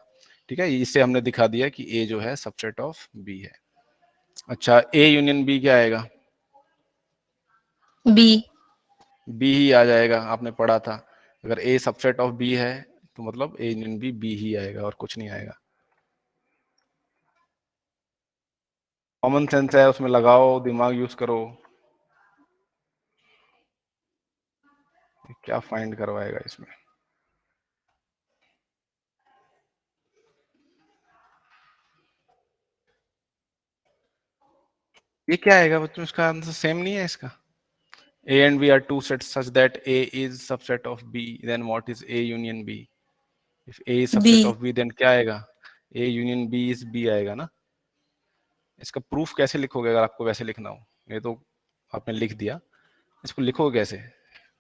ठीक है, इससे हमने दिखा दिया कि A जो है सबसेट ऑफ B है। अच्छा, A यूनियन B क्या आएगा? बी। B ही आ जाएगा, आपने पढ़ा था। अगर A सबसेट ऑफ B है तो मतलब A यूनियन B B ही आएगा और कुछ नहीं आएगा। कॉमन सेंस है, उसमें लगाओ, दिमाग यूज करो। क्या फाइंड करवाएगा इसमें? ये क्या आएगा बच्चों? इसका आंसर सेम नहीं है इसका। A and B are two sets such that A is subset of B, then what is A union B? If A is B. subset of B, then क्या आएगा? A union B is B आएगा ना। इसका proof कैसे लिखोगे अगर आपको वैसे लिखना हो? ये तो आपने लिख दिया, इसको लिखोगे कैसे,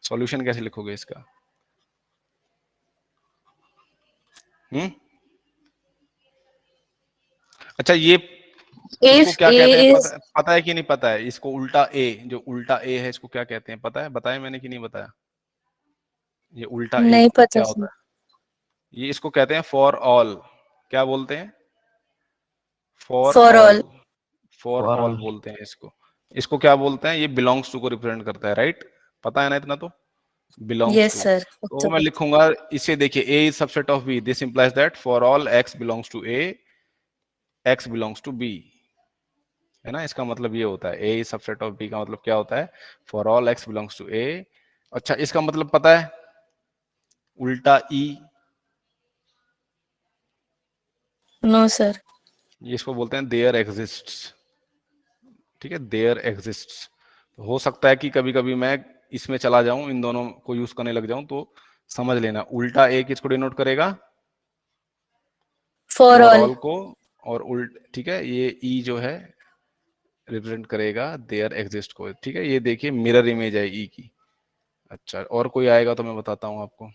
सॉल्यूशन कैसे लिखोगे इसका? अच्छा ये इसको If क्या कहते हैं A is पता है कि नहीं पता है? इसको उल्टा ए, जो उल्टा ए है इसको क्या कहते हैं पता है? बताया मैंने कि नहीं बताया? ये उल्टा ए नहीं पता क्या सर। होता है? ये इसको कहते हैं फॉर ऑल। क्या बोलते हैं? For For all. all. For For all all. बोलते हैं इसको। इसको क्या बोलते हैं? ये बिलोंग्स टू को रिप्रेजेंट करता है, राइट? पता है ना इतना तो? Belongs Yes to. sir. तो मैं लिखूंगा इसे, देखिए A is subset of B, this implies that for all X belongs to A, X belongs to B, है ना? इसका मतलब ये होता है A is subset of B का मतलब क्या होता है? For all X belongs to A. अच्छा इसका मतलब पता है? उल्टा ई, No sir. ये इसको बोलते हैं देयर एग्जिस्ट्स। ठीक है, देयर एग्जिस्ट्स। तो हो सकता है कि कभी कभी मैं इसमें चला जाऊं, इन दोनों को यूज करने लग जाऊं, तो समझ लेना उल्टा ए किसको डिनोट करेगा? For for all. ऑल को। और उल्ट, ठीक है, ये ई जो है रिप्रेजेंट करेगा देयर एग्जिस्ट को। ठीक है, ये देखिए मिरर इमेज है ई की। अच्छा और कोई आएगा तो मैं बताता हूं आपको।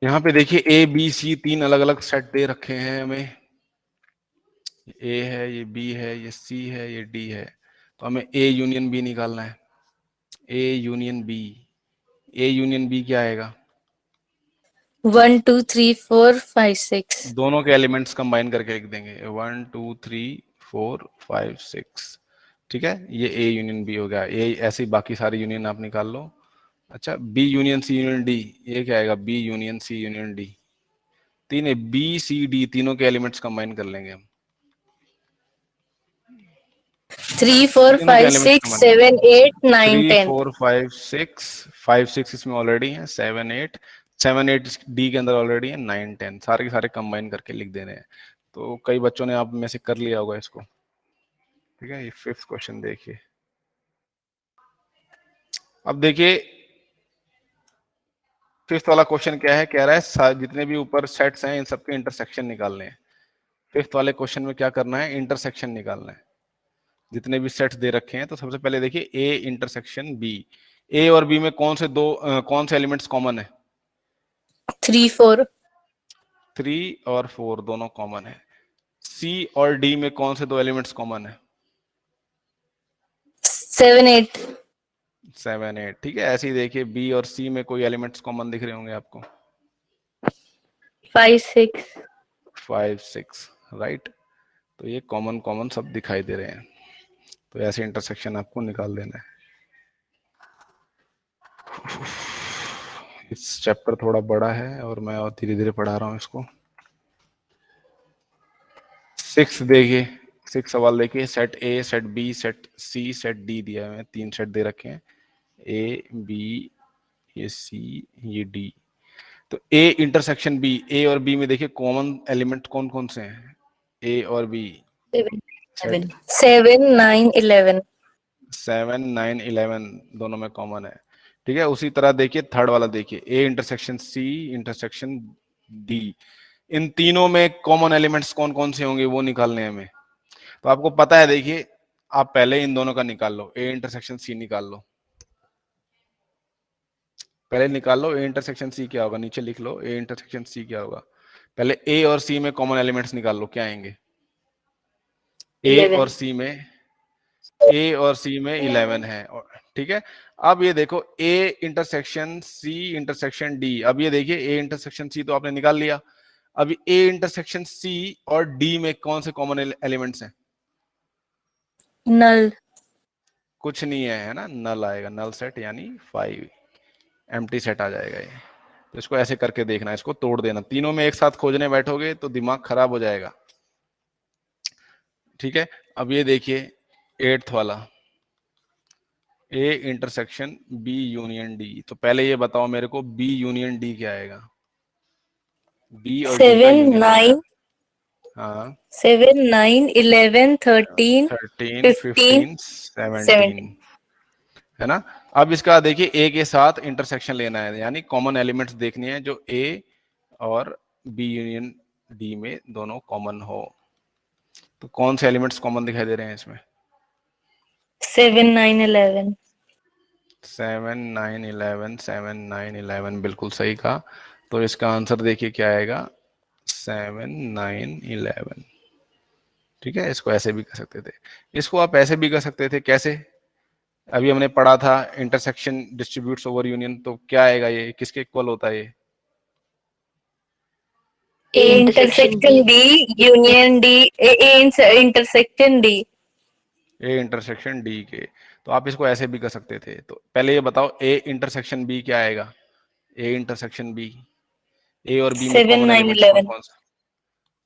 यहाँ पे देखिए ए बी सी तीन अलग अलग सेट दे रखे हैं हमें। ए है, ये बी है, ये सी है, ये डी है। तो हमें ए यूनियन बी निकालना है। A union B, A union B क्या आएगा? 1 2 3 4 5 6. दोनों के एलिमेंट्स कंबाइन करके लिख देंगे 1 2 3 4 5 6। ठीक है, ये ए यूनियन बी हो गया। ए ऐसे ही बाकी सारी यूनियन आप निकाल लो। अच्छा B union C union D, ये क्या आएगा? B union C union D. तीन है, बी सी डी, तीनों के एलिमेंट्स कंबाइन कर लेंगे हम। 3 4 तीनों के 5 एलिमेंट्स 6 कंबाइन, 7 8 9 3 10. 4 5 6, 5 6 इसमें ऑलरेडी है, 7 8, 7 8 डी के अंदर ऑलरेडी है, 9 10 सारे के सारे कंबाइन करके लिख देने हैं। तो कई बच्चों ने आप में से कर लिया होगा इसको। ठीक है, ये 5th क्वेश्चन देखिए। अब देखिए 5th वाला क्वेश्चन क्या है? कह रहा है जितने भी ऊपर सेट्स हैं इन सबके इंटरसेक्शन निकालने हैं। 5th वाले क्वेश्चन में क्या करना है? इंटरसेक्शन निकालना है। जितने भी सेट्स दे रखे हैं, तो सबसे पहले देखिए ए इंटरसेक्शन बी। ए और बी में कौन से एलिमेंट्स कॉमन है? 3 4. 3 और 4 दोनों कॉमन है। सी और डी में कौन से दो एलिमेंट्स कॉमन है? 7 8. 7 8। ठीक है, ऐसे ही देखिए बी और सी में कोई एलिमेंट्स कॉमन दिख रहे होंगे आपको। 5 6. 5 6, राइट। तो ये कॉमन कॉमन सब दिखाई दे रहे हैं। तो ऐसे इंटरसेक्शन आपको निकाल देना है। इस चैप्टर थोड़ा बड़ा है और मैं और धीरे धीरे पढ़ा रहा हूँ इसको। 6 देखिए, 6 सवाल देखिए, set A, set B, set C, set D दिया है। तीन सेट दे रखे हैं, ए बी, ये सी, ये डी। तो ए इंटरसेक्शन बी, ए और बी में देखिए कॉमन एलिमेंट कौन कौन से हैं? ए और बी 7 7 9 11. 7 9 11 दोनों में कॉमन है। ठीक है, उसी तरह देखिए थर्ड वाला देखिए, A intersection C intersection D, इन तीनों में कॉमन एलिमेंट्स कौन कौन से होंगे वो निकालने हैं हमें। तो आपको पता है, देखिए आप पहले इन दोनों का निकाल लो, ए इंटरसेक्शन सी निकाल लो, पहले निकाल लो ए इंटरसेक्शन सी क्या होगा, नीचे लिख लो ए इंटरसेक्शन सी क्या होगा। पहले ए और सी में कॉमन एलिमेंट्स निकाल लो, क्या आएंगे? ए 11 और सी में, ए और सी में 11 है। ठीक है, अब ये देखो A intersection C intersection D. अब ये देखिए ए इंटरसेक्शन सी तो आपने निकाल लिया। अब ए इंटरसेक्शन सी और डी में कौन से कॉमन एलिमेंट्स हैं? Null. कुछ नहीं है ना, नल आएगा, नल सेट यानी 5 एम्प्टी सेट आ जाएगा ये। तो इसको ऐसे करके देखना, इसको तोड़ देना। तीनों में एक साथ खोजने बैठोगे तो दिमाग खराब हो जाएगा। ठीक है, अब ये देखिए 8th वाला, A intersection B union D. तो पहले ये बताओ मेरे को बी यूनियन डी क्या आएगा? बी और डी का 7 यूनियन क्या है? 9 हाँ 7 9 11 13 13 15 15 17 17 है ना। अब इसका देखिए ए के साथ इंटरसेक्शन लेना है, यानी कॉमन एलिमेंट्स देखनी है जो ए और बी यूनियन डी में दोनों कॉमन हो। तो कौन से एलिमेंट्स कॉमन दिखाई दे रहे हैं इसमें? 7 9 11 7 9 11 7 9 11 बिल्कुल सही कहा। तो इसका आंसर देखिए क्या आएगा, 7 9 11। ठीक है, इसको ऐसे भी कर सकते थे, इसको आप ऐसे भी कर सकते थे। कैसे? अभी हमने पढ़ा था इंटरसेक्शन डिस्ट्रीब्यूट्स ओवर यूनियन, तो क्या आएगा, ये किसके इक्वल होता है? ये A intersection D union D intersection D A intersection D के। तो आप इसको ऐसे भी कर सकते थे। तो पहले ये बताओ ए इंटरसेक्शन बी क्या आएगा? ए इंटरसेक्शन बी, ए और बी में 7 कॉमन 9 एलिमेंट्स कौन 11 कौन से?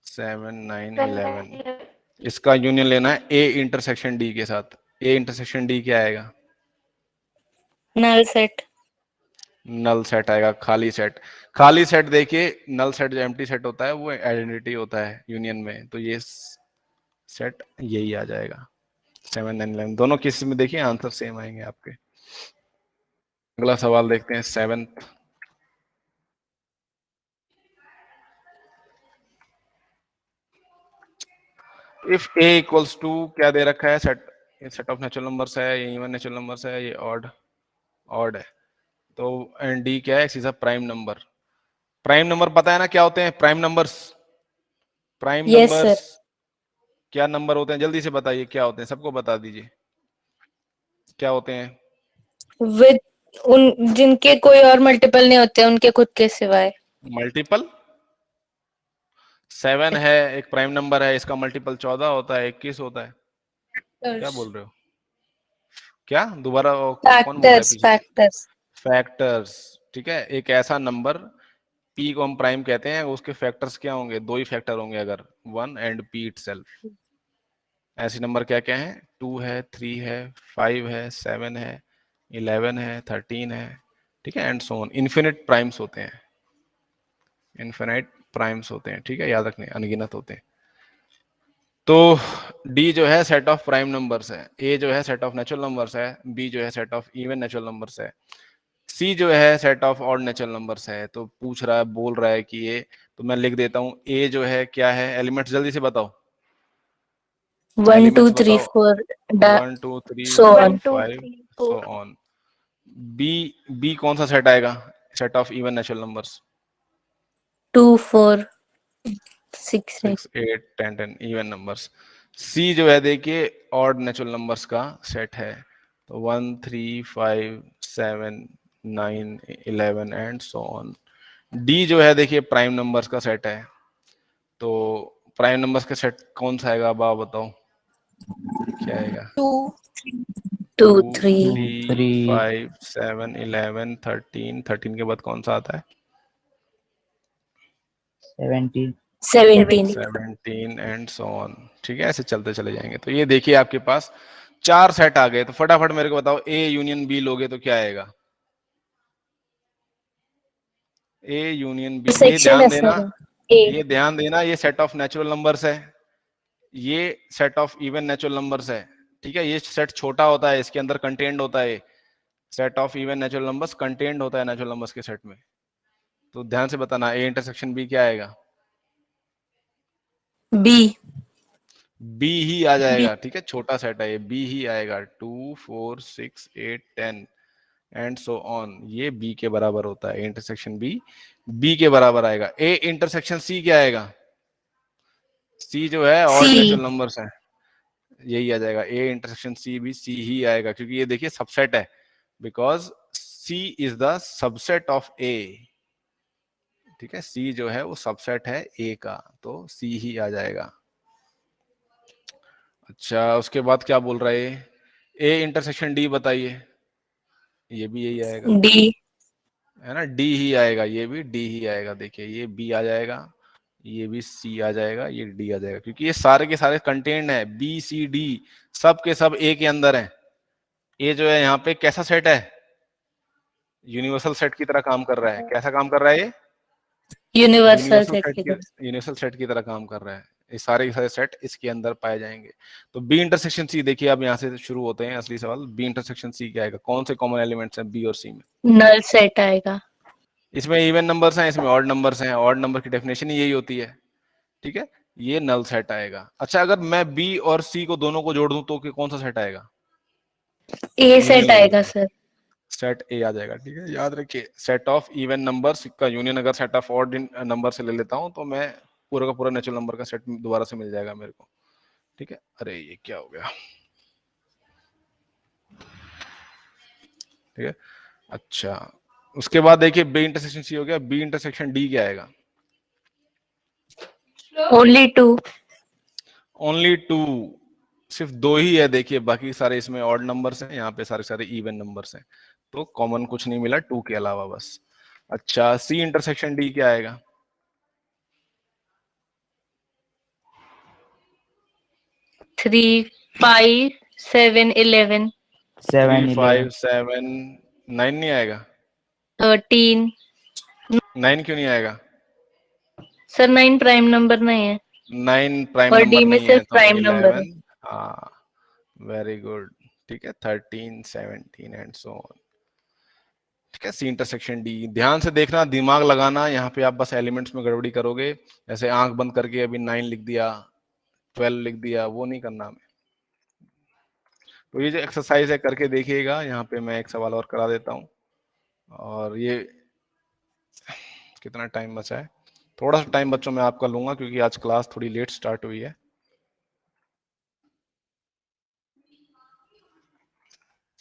7 9 11। इसका यूनियन लेना है ए इंटरसेक्शन डी के साथ। ए इंटरसेक्शन डी क्या आएगा? null set नल सेट आएगा, खाली सेट। खाली सेट देखिए, नल सेट जो एम्प्टी सेट होता है वो आइडेंटिटी होता है यूनियन में, तो ये सेट यही आ जाएगा। 7 9 11 दोनों केसेस में देखिए आंसर सेम आएंगे आपके। अगला सवाल देखते हैं, 7th। If a equals to, क्या दे रखा है, सेट, ये सेट ऑफ नेचुरल नंबर्स है, ये इवन नेचुरल नंबर्स है, ये ऑड है। तो एंड d क्या है, is a prime number. Prime number पता है ना क्या होते हैं prime numbers? Prime yes sir numbers क्या नंबर होते हैं, जल्दी से बताइए क्या होते हैं, सबको बता दीजिए क्या होते हैं। with उन जिनके कोई और मल्टीपल नहीं होते उनके खुद के सिवाय। मल्टीपल 7 है एक प्राइम नंबर है, इसका मल्टीपल 14 होता है, 21 होता है। क्या बोल रहे हो? क्या दोबारा कौन बोल रहा है फैक्टर्स पीछे से? Factors factors. ठीक है, एक ऐसा नंबर p को हम प्राइम कहते हैं, उसके फैक्टर्स क्या होंगे, दो ही फैक्टर होंगे अगर, 1 एंड p इटसेल्फ। ऐसे नंबर क्या क्या है, 2 है, 3 है, 5 है, 7 है, 11 है, 13 है। ठीक है, and so on, infinite primes होते हैं, इन्फिनिट प्राइम्स होते हैं। ठीक है, याद रखने, अनगिनत होते हैं। तो d जो है सेट ऑफ प्राइम नंबर्स है, a जो है सेट ऑफ नेचुरल नंबर्स है, b जो है set of even natural numbers है, c जो है set of odd natural numbers है। तो पूछ रहा है, बोल रहा है कि ये, तो मैं लिख देता हूँ, a जो है क्या है, एलिमेंट्स जल्दी से बताओ, 1 2 एलिमेंट्स 3 बताओ। 4 1 2 3 so 4 on 5 so on. b कौन सा सेट आएगा, set of even natural numbers? 2 4 6 6 8 10 10 even numbers. c जो है देखिए ऑड नेचुरल नंबर्स का सेट है, तो 1 3 5 7 9 11 एंड सो ऑन। d जो है देखिए प्राइम नंबर्स का सेट है, तो प्राइम नंबर्स का सेट कौन सा आएगा, अब आप बताओ क्या आएगा? 2 2 3 3 5 7 11 13 13 के बाद कौन सा आता है? 17 17 एंड सो ऑन। ठीक है, ऐसे चलते चले जाएंगे। तो ये देखिए आपके पास 4 सेट आ गए। तो फटाफट मेरे को बताओ, ए यूनियन बी लोगे तो क्या आएगा? ए यूनियन बी, ये सेक्शन ध्यान है देना, सर A ये ध्यान देना, ये सेट ऑफ नेचुरल नंबर्स है, ये set of even natural numbers है। ठीक है, ये सेट छोटा होता है, इसके अंदर कंटेंट होता है, set of even natural numbers content होता है नेचुरल नंबर्स के सेट में। तो ध्यान से बताना, ए इंटरसेक्शन बी क्या आएगा? B बी ही आ B जाएगा। ठीक है, छोटा सेट है ये, बी ही आएगा। 2 4 6 8 10 एंड सो ऑन, ये बी के बराबर होता है। ए इंटरसेक्शन बी के बराबर आएगा। ए इंटरसेक्शन सी क्या आएगा? सी जो है ऑड C नेचुरल नंबर्स है, यही आ जाएगा। ए इंटरसेक्शन सी भी सी ही आएगा, क्योंकि ये देखिए सबसेट है, because C is the subset of A. ठीक है, सी जो है वो सबसेट है ए का, तो सी ही आ जाएगा। अच्छा, उसके बाद क्या बोल रहा है, ए इंटरसेक्शन डी बताइए, ये भी यही आएगा, D है ना, डी ही आएगा, ये भी डी ही आएगा। देखिए ये बी आ जाएगा, ये भी सी आ जाएगा, ये डी आ जाएगा, क्योंकि ये सारे के सारे कंटेंट है, बी सी डी सब के सब ए के अंदर है। ए जो है यहाँ पे कैसा सेट है, यूनिवर्सल सेट की तरह काम कर रहा है। कैसा काम कर रहा है ये? यूनिवर्सल सेट की तरह यूनिवर्सल सेट की तरह काम कर रहा है। ये सारे के सारे सेट इसके अंदर पाए जाएंगे। तो बी इंटरसेक्शन सी देखिए, अब यहाँ से शुरू होते हैं असली सवाल। बी इंटरसेक्शन सी क्या आएगा? कौन से कॉमन एलिमेंट्स हैं बी और सी में? नल सेट आएगा। इसमें इवन नंबर्स हैं, इसमें ऑड नंबर्स हैं। ऑड नंबर की डेफिनेशन ही यही होती है, ठीक है। ये नल सेट आएगा। अच्छा, अगर मैं बी और सी को दोनों को जोड़ दूं तो कौन सा सेट आएगा? ए सेट आएगा सर। सेट ए आ जाएगा, ठीक है। याद रखिए, सेट ऑफ इवन नंबर्स का यूनियन अगर सेट ऑफ ऑड नंबर से ले लेता हूं तो मैं पूरा का पूरा नेचुरल नंबर का सेट दोबारा से मिल जाएगा मेरे को, ठीक है। अरे ये क्या हो गया, ठीक है। अच्छा, उसके बाद देखिए बी इंटरसेक्शन सी हो गया। बी इंटरसेक्शन डी क्या आएगा? Only to. ओनली टू, सिर्फ दो ही है देखिए, बाकी सारे इसमें ऑड नंबर्स हैं, यहाँ पे सारे सारे इवन नंबर्स हैं, तो कॉमन कुछ नहीं मिला टू के अलावा बस। अच्छा, सी इंटरसेक्शन डी क्या आएगा? 3, 5, 7, 11, 3, 5, 11 7, 9 नहीं आएगा? 13। 9 क्यों नहीं आएगा? सर 9 प्राइम नंबर नहीं है 9 प्राइम और नंबर डी में नहीं है, सिर्फ तो प्राइम नंबर है। 11, हाँ वेरी गुड, ठीक है। 13, 17 एंड सो ऑन, ठीक है। सी इंटरसेक्शन डी, ध्यान से देखना, दिमाग लगाना, यहाँ पे आप बस एलिमेंट्स में गड़बड़ी करोगे। जैसे आंख बंद करके अभी 9 लिख दिया, 12 लिख दिया, वो नहीं करना हमें। तो ये जो एक्सरसाइज है करके देखिएगा। यहाँ पे मैं एक सवाल और करा देता हूँ। और ये कितना टाइम बचा है? थोड़ा सा टाइम बच्चों मैं आपका लूंगा क्योंकि आज क्लास थोड़ी लेट स्टार्ट हुई है।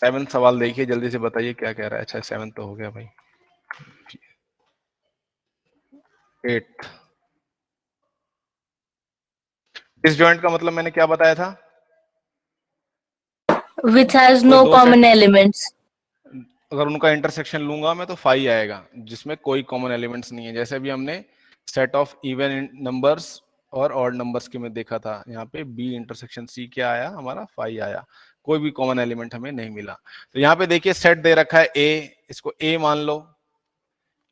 7 सवाल देखिए, जल्दी से बताइए क्या कह रहा है। अच्छा 7 तो हो गया भाई। 8, डिसजॉइंट का मतलब मैंने क्या बताया था? विच हैज कोई नो दो कॉमन सेट, एलिमेंट्स। अगर उनका इंटरसेक्शन लूंगा मैं तो 5 आएगा, जिसमें कोई कॉमन एलिमेंट्स नहीं है। जैसे अभी हमने सेट ऑफ इवन नंबर्स और ऑड नंबर्स के में देखा था, यहाँ पे बी इंटरसेक्शन सी क्या आया हमारा? 5 आया। कोई भी कॉमन एलिमेंट हमें नहीं मिला। तो यहाँ पे देखिए सेट दे रखा है ए, इसको ए मान लो,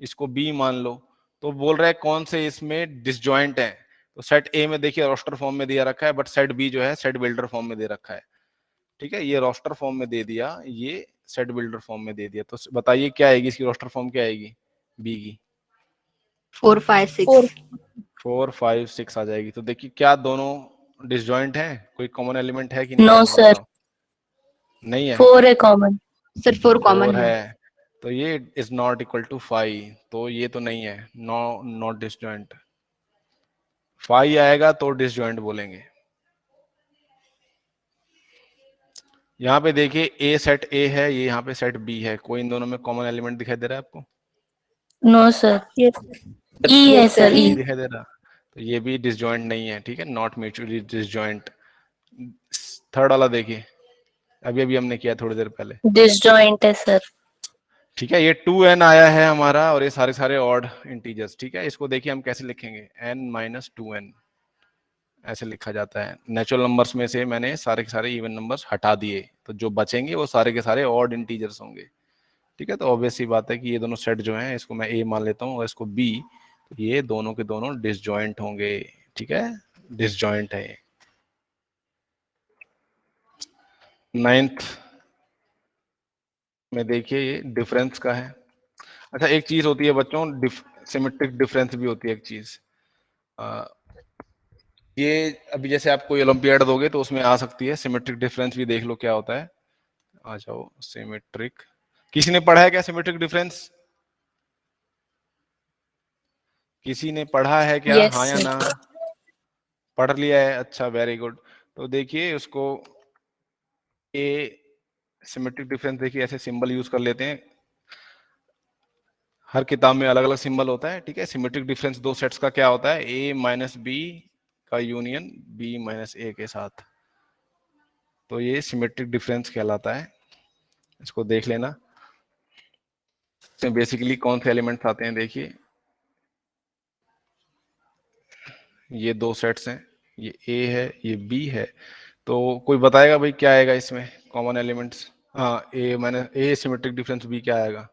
इसको बी मान लो। तो बोल रहा है कौन से इसमें डिसजॉइंट है। तो सेट ए में देखिए रोस्टर फॉर्म में दिया रखा है, बट सेट बी जो है सेट बिल्डर फॉर्म में दे रखा है, ठीक है। ये रोस्टर फॉर्म में दे दिया, ये सेट बिल्डर फॉर्म में दे दिया। तो बताइए क्या आएगी इसकी रोस्टर फॉर्म, क्या आएगी बी की? 4, 5, 6। 4, 5, 6 आ जाएगी। तो देखिए क्या दोनों डिसजॉइंट है? कोई कॉमन एलिमेंट है कि नहीं नो है? सर, बताओ। नहीं है? 4 है कॉमन। सर 4 कॉमन 4 है। है, तो ये इज नॉट इक्वल टू 5, तो ये तो नहीं है, नॉट डिसजॉइंट। 5 आएगा तो डिसजॉइंट बोलेंगे। यहाँ पे देखिए ए सेट ए है, ये यहाँ पे सेट बी है, कोई इन दोनों में कॉमन एलिमेंट दिखाई दे रहा है आपको? नो सर, ई है सर, नहीं ई। दिखाई दे रहा, तो ये भी डिसजॉइंट नहीं है, ठीक है। Not mutually disjoint. थर्ड वाला देखिए, अभी अभी हमने किया थोड़ी देर पहले, डिसजॉइंट है सर। ठीक है। ये 2n आया है हमारा, और ये सारे सारे ऑड इंटीजर्स, ठीक है। इसको देखिए हम कैसे लिखेंगे, n-2n ऐसे लिखा जाता है। नेचुरल नंबर्स में से मैंने सारे के सारे इवन नंबर्स हटा दिए, तो जो बचेंगे वो सारे के सारे ऑड इंटीजर्स होंगे, ठीक है। तो ऑब्वियस सी बात है कि ये दोनों सेट जो हैं, इसको मैं ए मान लेता हूँ और इसको बी, तो ये दोनों के दोनों डिसजॉइंट होंगे, ठीक है। डिसजॉइंट है ये। 9th में देखिए ये डिफरेंस का है। अच्छा, एक चीज होती है बच्चों, सिमेट्रिक डिफरेंस भी होती है एक चीज। ये अभी जैसे आप कोई ओलंपियाड दोगे तो उसमें आ सकती है सिमेट्रिक डिफरेंस भी, देख लो क्या होता है। आ जाओ सिमेट्रिक, किसी ने पढ़ा है क्या सिमेट्रिक डिफरेंस? किसी ने पढ़ा है क्या? यस हाँ या ना? सर। पढ़ लिया है, अच्छा वेरी गुड। तो देखिए उसको ए सिमेट्रिक डिफरेंस देखिए ऐसे सिंबल यूज कर लेते हैं, हर किताब में अलग अलग सिंबल होता है, ठीक है। सिमेट्रिक डिफरेंस दो सेट्स का क्या होता है? ए माइनस बी का यूनियन बी माइनस ए के साथ, तो ये सिमेट्रिक डिफरेंस कहलाता है। इसको देख लेना। इसमें बेसिकली कौन से एलिमेंट्स आते हैं देखिए, ये दो सेट्स हैं, ये ए है ये बी है। तो कोई बताएगा भाई क्या आएगा इसमें कॉमन एलिमेंट्स? हाँ, ए माइनस ए सिमेट्रिक डिफरेंस बी क्या आएगा?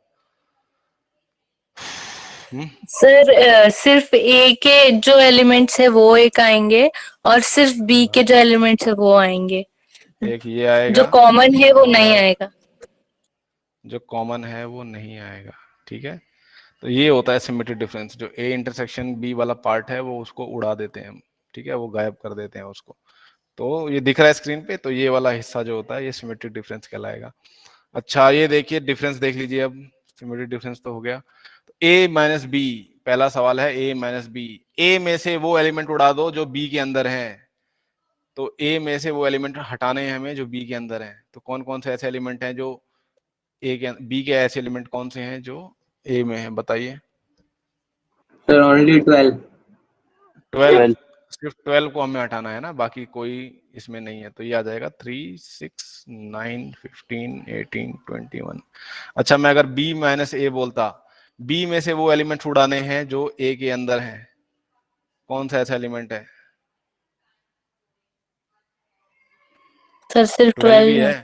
सर सिर्फ ए के जो एलिमेंट्स है वो एक आएंगे और सिर्फ बी के जो एलिमेंट्स है वो आएंगे, एक ये आएगा जो कॉमन है वो नहीं और आएगा। जो कॉमन है वो नहीं आएगा। ठीक है, तो ये होता है सिमेट्रिक डिफरेंस। जो ए इंटरसेक्शन बी वाला पार्ट है वो उसको उड़ा देते हैं हम, ठीक है, वो गायब कर देते हैं उसको। तो ये दिख रहा है स्क्रीन पे, तो ये वाला हिस्सा जो होता है ये सिमेट्रिक डिफरेंस कहलाएगा। अच्छा ये देखिए डिफरेंस देख लीजिए, अब सिमेट्रिक डिफरेंस तो हो गया। तो ए माइनस बी, पहला सवाल है ए माइनस बी, ए में से वो एलिमेंट उड़ा दो जो बी के अंदर है। तो ए में से वो एलिमेंट हटाने हैं हमें जो बी के अंदर है। तो कौन कौन से ऐसे एलिमेंट हैं जो ए के, बी के ऐसे एलिमेंट कौन से हैं जो ए में है, बताइए। Sir only 12। 12, सिर्फ 12 को हमें हटाना है ना, बाकी कोई इसमें नहीं है। तो ये आ जाएगा 3, 6, 9, 15, 18, 21। अच्छा मैं अगर b माइनस ए बोलता, b में से वो एलिमेंट उड़ाने हैं जो a के अंदर हैं, कौन सा ऐसा एलिमेंट है? सर सिर्फ 12 ही 12 है, है।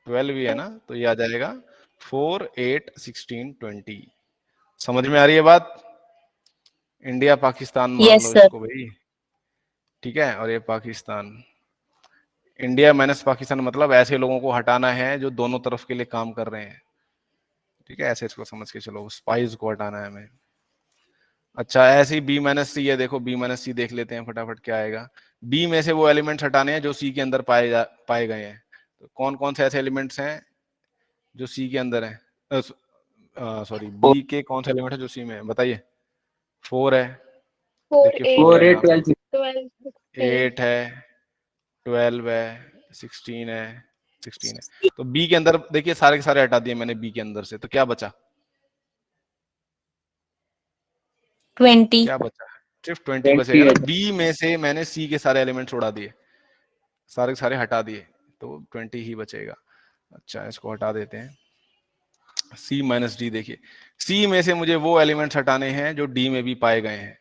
12 ही है ना, तो ये आ जाएगा 4, 8, 16, 20। समझ में आ रही है बात? इंडिया पाकिस्तान मान यस लो सर। इसको भाई, ठीक है। और ये पाकिस्तान, इंडिया माइनस पाकिस्तान मतलब ऐसे लोगों को हटाना है जो दोनों तरफ के लिए काम कर रहे हैं, ठीक है, ऐसे इसको समझ के चलो, स्पाइस को हटाना है हमें। अच्छा ऐसे ही बी माइनस सी है, देखो बी माइनस सी देख लेते हैं फटाफट क्या आएगा। बी में से वो एलिमेंट्स हटाने हैं जो सी के अंदर पाए गए हैं। तो कौन कौन से ऐसे एलिमेंट्स हैं जो सी के अंदर है, सॉरी बी के कौन से एलिमेंट है जो सी में है, बताइए। 4 है, 4, देखिए 4 4, है 8, यहाँ पे, 12, 12, 16। 8 है, 12 है, 16 है, 16 है। तो बी के अंदर देखिए सारे के सारे हटा दिए मैंने बी के अंदर से, तो क्या बचा? 20। क्या बचा है? सिर्फ 20 बचेगा 20 ना, है। बी में से मैंने सी के सारे एलिमेंट्स उड़ा दिए, सारे के सारे हटा दिए, तो 20 ही बचेगा। अच्छा इसको हटा देते हैं। सी माइनस डी, देखिए सी में से मुझे वो एलिमेंट्स हटाने हैं जो डी में भी पाए गए हैं।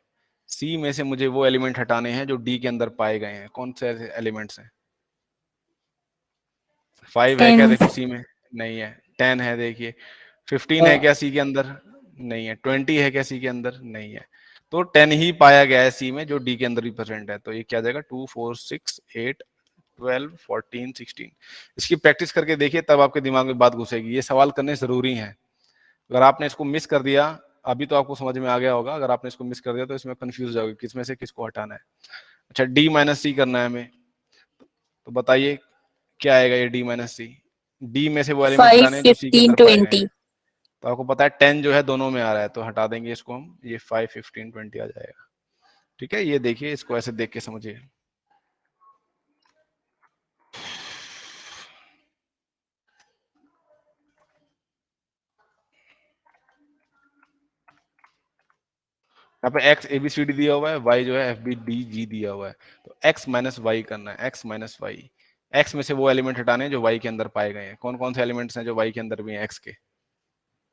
सी में से मुझे वो एलिमेंट हटाने हैं जो डी के अंदर पाए गए हैं। कौन से एलिमेंट्स हैं? 5 है क्या? 10। देखो सी में नहीं है। 10 है देखिए। 15 है क्या सी के अंदर? नहीं है। 20 है क्या सी के अंदर? नहीं है। तो 10 ही पाया गया है सी में जो डी के अंदर भी प्रेजेंट है। तो ये क्या आ जाएगा? 2, 4, 6, 8, 12, 14, 16। इसकी प्रैक्टिस करके देखिए तब आपके दिमाग में बात घुसेगी। ये सवाल करने जरूरी हैं। अगर आपने इसको मिस कर दिया, अभी तो आपको समझ में आ गया होगा, अगर आपने इसको मिस कर दिया तो इसमें कंफ्यूज हो जाओगे किसमें से किसको हटाना है। अच्छा डी माइनस सी करना है हमें, तो बताइए क्या आएगा ये डी माइनस सी? डी में से वो एलिमेंट 5, हटाने हैं जो सी के 15, अंदर पाए गए 20। हैं। तो आपको पता है 10 जो है दोनों में आ रहा है, तो हटा देंगे इसको हम, ये 5, 15, 20 आ जाएगा। ठीक है, ये देखिए इसको ऐसे देख के समझिए। यहाँ पे X A B C D दिया हुआ है, वाई जो है एफ बी डी जी दिया हुआ है। तो एक्स माइनस वाई करना है, एक्स माइनस वाई। एक्स में से वो एलिमेंट हटाने हैं जो वाई के अंदर पाए गए हैं। कौन कौन से एलिमेंट्स हैं जो वाई के अंदर भी हैं एक्स के?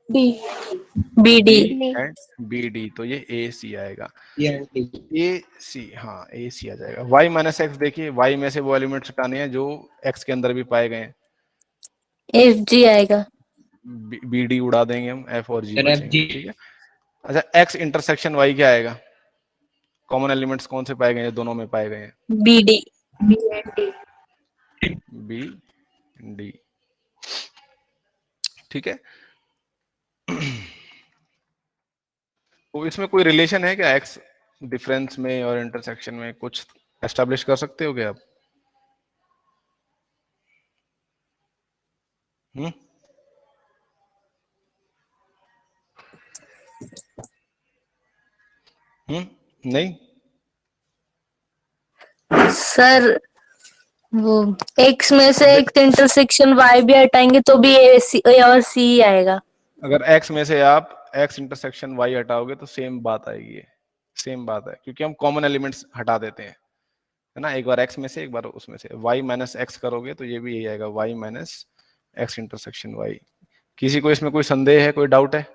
B D. And B D, तो ये ए सी आएगा। ये ए सी, हाँ ए सी आ जाएगा। वाई माइनस एक्स, देखिए वाई में से वो एलिमेंट्स हटाने हैं जो एक्स के अंदर भी पाए गए हैं। एफ जी आएगा। बी डी उड़ा देंगे हम, एफ और जी सर एफ बचेंगे। जी। ठीक है। अच्छा एक्स इंटरसेक्शन वाई क्या आएगा? कॉमन एलिमेंट्स कौन से पाए गए हैं, दोनों में पाए गए हैं? B D. बी डी, ठीक है। तो इसमें कोई रिलेशन है क्या एक्स डिफरेंस में और इंटरसेक्शन में? कुछ एस्टेब्लिश कर सकते हो क्या आप? हम्म, नहीं। सर वो एक्स में से एक इंटरसेक्शन वाई भी हटाएंगे तो भी ए और सी ही आएगा। अगर एक्स में से आप एक्स इंटरसेक्शन वाई हटाओगे तो सेम बात आएगी, सेम बात है, क्योंकि हम कॉमन एलिमेंट्स हटा देते हैं, है ना। एक बार एक्स में से एक बार उसमें से वाई माइनस एक्स करोगे तो ये भी यही आएगा, Y minus X intersection Y. किसी को इसमें कोई संदेह है, कोई डाउट है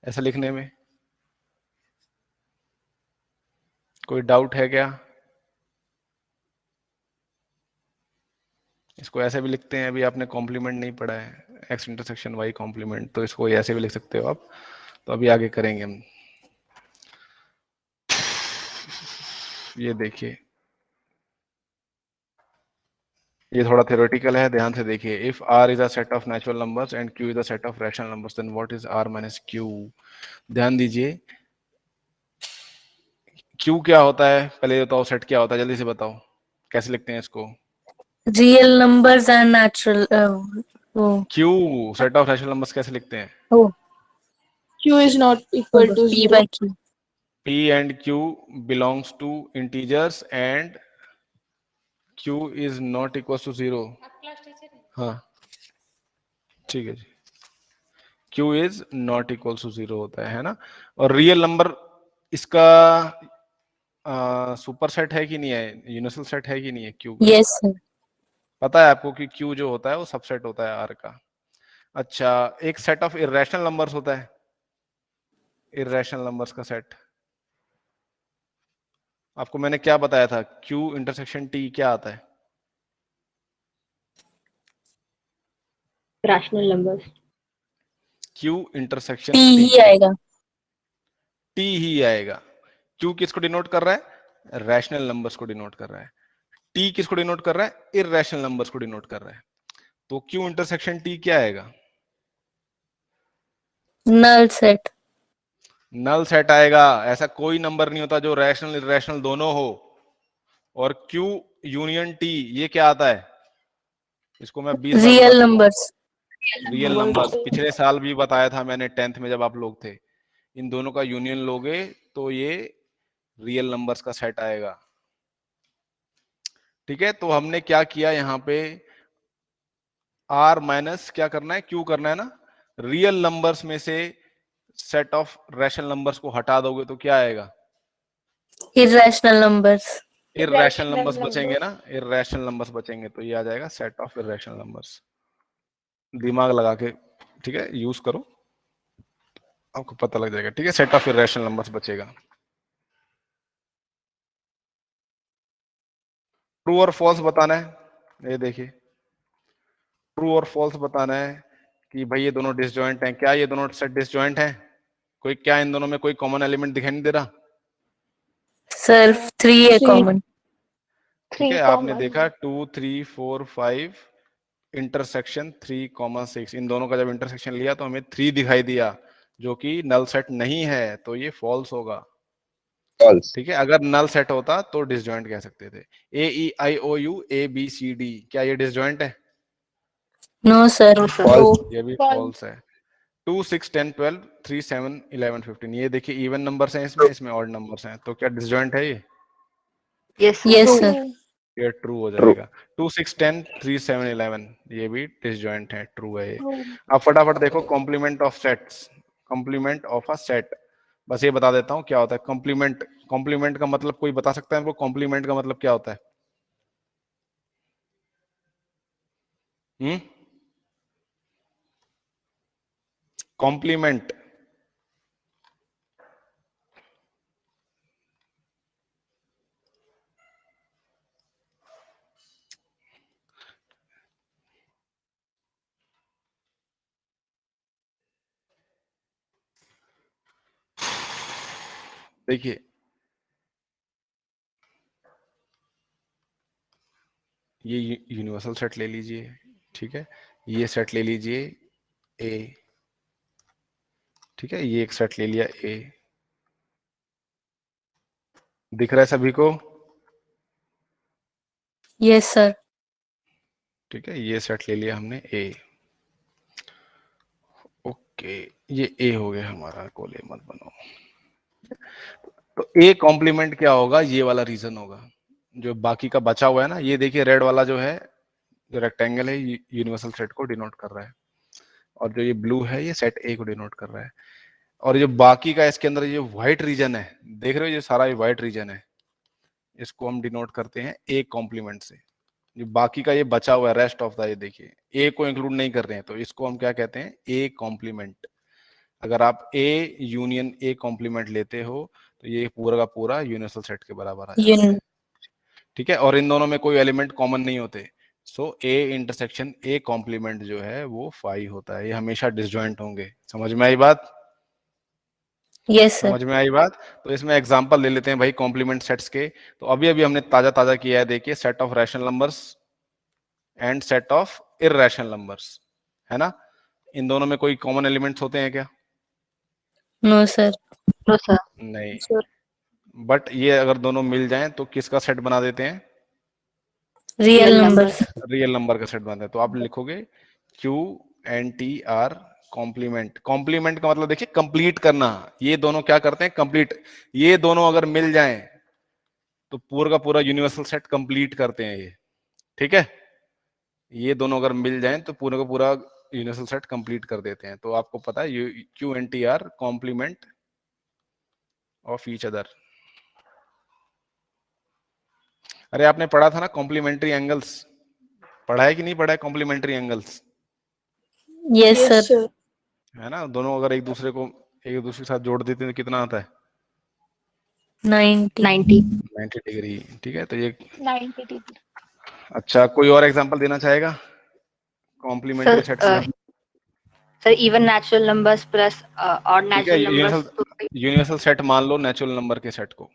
ऐसा लिखने में? कोई डाउट है क्या? इसको ऐसे भी लिखते हैं, अभी आपने कॉम्प्लीमेंट नहीं पढ़ा है, एक्स इंटरसेक्शन वाई कॉम्प्लीमेंट, तो इसको ऐसे भी लिख सकते हो आप। तो अभी आगे करेंगे हम। ये देखिए, ये थोड़ा थ्योरेटिकल है, ध्यान से देखिए। If R is a set of natural numbers and Q is a set of rational numbers, then what is R minus Q. ध्यान दीजिए, क्यू क्या होता है पहले बताओ, सेट क्या होता है जल्दी से बताओ, कैसे लिखते हैं इसको? रियल नंबर्स एंड नेचुरल वो Q set of rational numbers कैसे लिखते हैं? ओ Q is not equal to P 0. by Q. P and Q belongs to integers and Q is not equal to 0. हाँ ठीक है जी, Q is not equal to 0 होता है ना। और रियल नंबर इसका सुपर सेट है कि नहीं है, यूनिवर्सल सेट है कि नहीं है Q का? Yes sir. पता है आपको कि Q जो होता है वो सबसेट होता है R का। अच्छा, एक सेट ऑफ इर्रेशनल नंबर्स होता है, इर्रेशनल नंबर्स का सेट। आपको मैंने क्या बताया था, Q इंटरसेक्शन T क्या आता है? Rational numbers. Q intersection P T, ही आएगा। T ही आएगा। Q किसको डिनोट कर रहा है? रैशनल नंबर्स को डिनोट कर रहा है। T किसको डिनोट कर रहा है? इर्रेशनल नंबर्स को डिनोट कर रहा है। तो Q इंटरसेक्शन T क्या आएगा? Null set. नल सेट आएगा। ऐसा कोई नंबर नहीं होता जो रैशनल इर्रेशनल दोनों हो। और Q यूनियन T ये क्या आता है? इसको मैं 20 बार बता रियल चुका हूं। नंबर्स। रियल नंबर्स पिछले साल भी बताया था मैंने 10th में जब आप लोग थे। इन दोनों का यूनियन लोगे तो ये रियल नंबर्स का सेट आएगा। ठीक है, तो हमने क्या किया यहाँ पे, R माइनस क्या करना है, Q करना है ना। रियल नंबर्स में से सेट ऑफ रैशनल नंबर्स को हटा दोगे तो क्या आएगा? Irrational numbers. इर्रेशनल नंबर्स बचेंगे ना, इर्रेशनल नंबर्स बचेंगे तो ये आ जाएगा सेट ऑफ इर्रेशनल नंबर्स। दिमाग लगा के ठीक है यूज करो, आपको पता लग जाएगा। ठीक है, सेट ऑफ इर्रेशनल नंबर्स बचेगा। ट्रू और फॉल्स बताना है। ये देखिए, ट्रू और फॉल्स बताना है कि भाई ये दोनों डिसजॉइंट हैं। क्या ये दोनों सेट डिसजॉइंट हैं? कोई क्या इन दोनों में कोई कॉमन एलिमेंट दिखाई नहीं दे रहा? सर 3 है कॉमन। ठीक है, आपने देखा 2 3 4 5 इंटरसेक्शन 3, 6, इन दोनों का जब इंटरसेक्शन लिया तो हमें 3 दिखाई दिया, जो कि नल सेट नहीं है, तो ये फॉल्स होगा। ठीक है, अगर नल सेट होता तो डिसजॉइंट कह सकते थे। A E I O U A B C D, क्या ये डिसजॉइंट है? No sir. ये भी फॉल्स है। 2 6 10 12 3 7 11 15, ये देखिए इवन नंबर्स हैं इसमें, इसमें ऑड नंबर्स हैं, तो क्या डिसजॉइंट है ये? Yes yes sir. ये ट्रू हो जाएगा। 2 6 10 3 7 11, ये भी डिसजॉइंट है, ट्रू है ये। अब फटाफट देखो complement of sets, complement of a set. बस ये बता देता हूँ क्या होता है कॉम्प्लीमेंट। कॉम्प्लीमेंट का मतलब कोई बता सकता है हमको, कॉम्प्लीमेंट का मतलब क्या होता है? कॉम्प्लीमेंट देखिए, ये यूनिवर्सल सेट ले लीजिए। ठीक है, ये सेट ले लीजिए ए। ठीक है, ये एक सेट ले लिया ए, दिख रहा है सभी को? Yes sir. ठीक है, ये सेट ले लिया हमने ए। ओके, ये ए हो गया हमारा, कोले मत बनो। तो ए कॉम्प्लीमेंट क्या होगा, ये वाला रीजन होगा। जो बाकी का बचा हुआ है ना, ये देखिए रेड वाला जो है, जो रेक्टेंगल है, यूनिवर्सल सेट को डिनोट कर रहा है, और जो ये ब्लू है ये सेट ए को डिनोट कर रहा है। और ये बाकी का इसके अंदर ये व्हाइट रीजन है, देख रहे हो ये सारा ये व्हाइट रीजन है, इसको हम डिनोट करते हैं ए कॉम्प्लीमेंट से। जो बाकी का ये बचा हुआ है रेस्ट ऑफ द, ये देखिए ए को इंक्लूड नहीं कर रहे हैं, तो इसको हम क्या कहते हैं, ए कॉम्प्लीमेंट। अगर आप ए यूनियन ए कॉम्प्लीमेंट लेते हो तो ये पूरा का पूरा यूनिवर्सल सेट के बराबर आ जाता है। ठीक है, और इन दोनों में कोई एलिमेंट कॉमन नहीं होते, सो ए इंटरसेक्शन ए कॉम्प्लीमेंट जो है वो 5 होता है। ये हमेशा डिसजॉइंट होंगे, समझ में आई बात? Yes sir. समझ में आई बात? तो इसमें एग्जांपल ले लेते हैं भाई कॉम्प्लीमेंट सेट्स के। तो अभी अभी हमने ताजा ताजा किया है, देखिए, set of rational numbers and set of irrational numbers, है ना? इन दोनों में कोई कॉमन एलिमेंट्स होते हैं क्या? No sir. No sir. नहीं। Sir. बट ये अगर दोनों मिल जाएं तो किसका सेट बना देते हैं? Real Real numbers. Real number का सेट बनाते हैं। तो आप लिखोगे Q and T are complement. Complement का मतलब देखिए कंप्लीट करना। ये दोनों क्या करते हैं? कंप्लीट। ये दोनों अगर मिल जाएं तो पूरा का पूरा यूनिवर्सल सेट कंप्लीट करते हैं ये, ठीक है? ये दोनों अगर मिल जाएं तो पूरा का पूरा यूनिवर्सल सेट कंप्लीट कर देते हैं। तो आपको पता है Q and T are complement of each other. अरे आपने पढ़ा था ना कॉम्प्लीमेंट्री एंगल्स, पढ़ा है कि नहीं पढ़ा है complementary angles? Yes Yes, sir. sir. है ना? दोनों अगर एक दूसरे के साथ जोड़ देते हैं तो कितना आता है? 90। 90। 90 डिग्री, ठीक है? तो ये 90 degree. अच्छा, कोई और एग्जांपल देना चाहेगा कॉम्प्लीमेंट्री सर सेट्स में? Sir even natural numbers plus odd ठीक है, नेचुरल नंबर्स। यूनिवर्सल सेट मान लो नेचुरल नंबर के सेट को,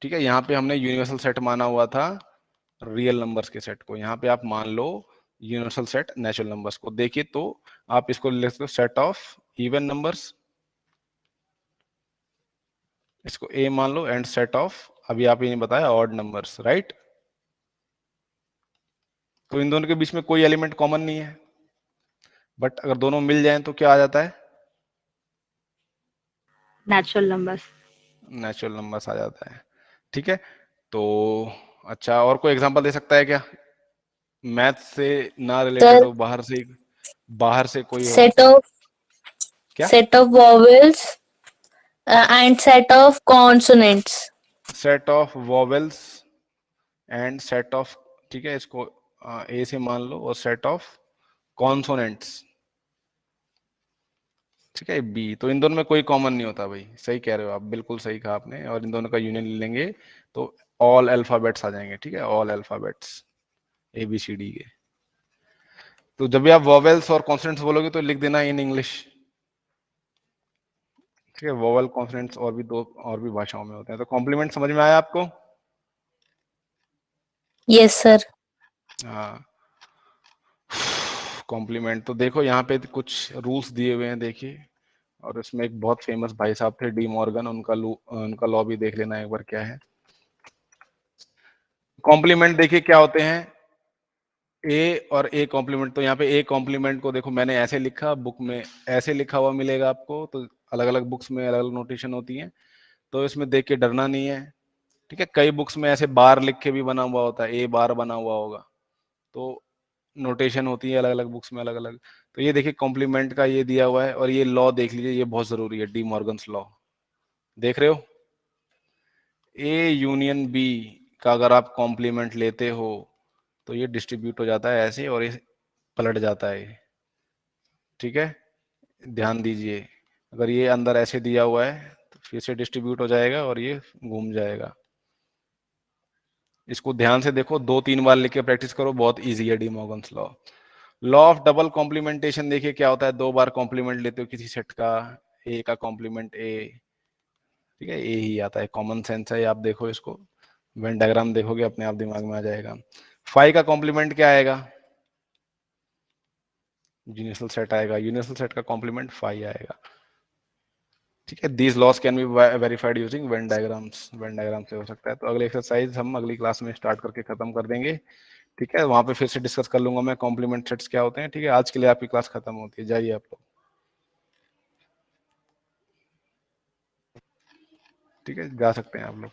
ठीक है? यहाँ पे हमने यूनिवर्सल सेट माना हुआ था रियल नंबर्स के सेट को, यहाँ पे आप मान लो यूनिवर्सल सेट नेचुरल नंबर्स को। देखिए तो आप इसको लिख सकते हो सेट ऑफ इवन नंबर्स, इसको ए मान लो, एंड सेट ऑफ, अभी आप ये बताया, ऑड नंबर्स, राइट? तो इन दोनों के बीच में कोई एलिमेंट कॉमन नहीं है, बट अगर दोनों मिल जाएं तो क्या आ जाता है? Natural numbers. नेचुरल नंबर्स आ जाता है, ठीक है? तो अच्छा, और कोई एग्जांपल दे सकता है क्या? मैथ से ना रिलेटेड सर हो, बाहर से कोई हो? सेट ऑफ क्या? Set of vowels and set of consonants. Set of vowels and set of, ठीक है, इसको ए से मान लो, और सेट ऑफ कॉन्सोनेंट्स, ठीक है, बी। तो इन दोनों में कोई कॉमन नहीं होता भाई, सही कह रहे हो आप, बिल्कुल सही कहा आपने। और इन दोनों का यूनियन ले लेंगे तो ऑल अल्फाबेट्स आ जाएंगे, ठीक है? ऑल अल्फाबेट्स ABCD के। तो जब भी आप वॉवेल्स और कॉन्सोनेंट्स बोलोगे तो लिख देना इन इंग्लिश, ठीक है? वॉवेल कॉन्सोनेंट्स और भी भाषाओं में होते हैं। तो कॉम्प्लीमेंट समझ में आया आपको? Yes sir. हाँ, कॉम्प्लीमेंट। तो देखो यहाँ पे कुछ रूल्स दिए हुए हैं, देखिए, और इसमें एक बहुत फेमस भाई साहब थे, डी मॉर्गन, उनका लॉ भी देख लेना एक बार क्या है। कॉम्प्लीमेंट देखिए क्या होते हैं, ए और ए कॉम्प्लीमेंट। तो यहाँ पे ए कॉम्प्लीमेंट को देखो मैंने ऐसे लिखा, बुक में ऐसे लिखा हुआ मिलेगा आपको, तो अलग अलग बुक्स में अलग अलग नोटेशन होती है, तो इसमें देख के डरना नहीं है, ठीक है? कई बुक्स में ऐसे बार लिख के भी बना हुआ होता है, ए बार बना हुआ होगा, तो नोटेशन होती है अलग अलग बुक्स में अलग अलग। तो ये देखिए कॉम्प्लीमेंट का ये दिया हुआ है, और ये लॉ देख लीजिए, ये बहुत जरूरी है, डी मॉर्गन्स लॉ, देख रहे हो? ए यूनियन बी का अगर आप कॉम्प्लीमेंट लेते हो तो ये डिस्ट्रीब्यूट हो जाता है ऐसे, और ये पलट जाता है, ठीक है? ध्यान दीजिए, अगर ये अंदर ऐसे दिया हुआ है तो फिर से डिस्ट्रीब्यूट हो जाएगा और ये घूम जाएगा। इसको ध्यान से देखो, 2-3 बार लिख के प्रैक्टिस करो, बहुत इजी है D Morgan's law. Law of double complementation देखिए क्या होता है, 2 बार कॉम्प्लीमेंट लेते हो किसी सेट का, ए का कॉम्प्लीमेंट ए, ठीक है? ए ही आता है, कॉमन सेंस है, आप देखो इसको, वेन डायग्राम देखोगे अपने आप दिमाग में आ जाएगा। फाइव का कॉम्प्लीमेंट क्या आएगा? यूनिवर्सल सेट आएगा, यूनिवर्सल सेट का कॉम्प्लीमेंट 5 आएगा, ठीक है? These loss can be verified using Venn diagrams, Venn diagram से हो सकता है। तो अगले एक्सरसाइज हम अगली क्लास में स्टार्ट करके खत्म कर देंगे, ठीक है? वहां पे फिर से डिस्कस कर लूंगा मैं कॉम्प्लीमेंट सेट्स क्या होते हैं, ठीक है? आज के लिए आपकी क्लास खत्म होती है, जाइए आप लोग, ठीक है? जा सकते हैं आप लोग।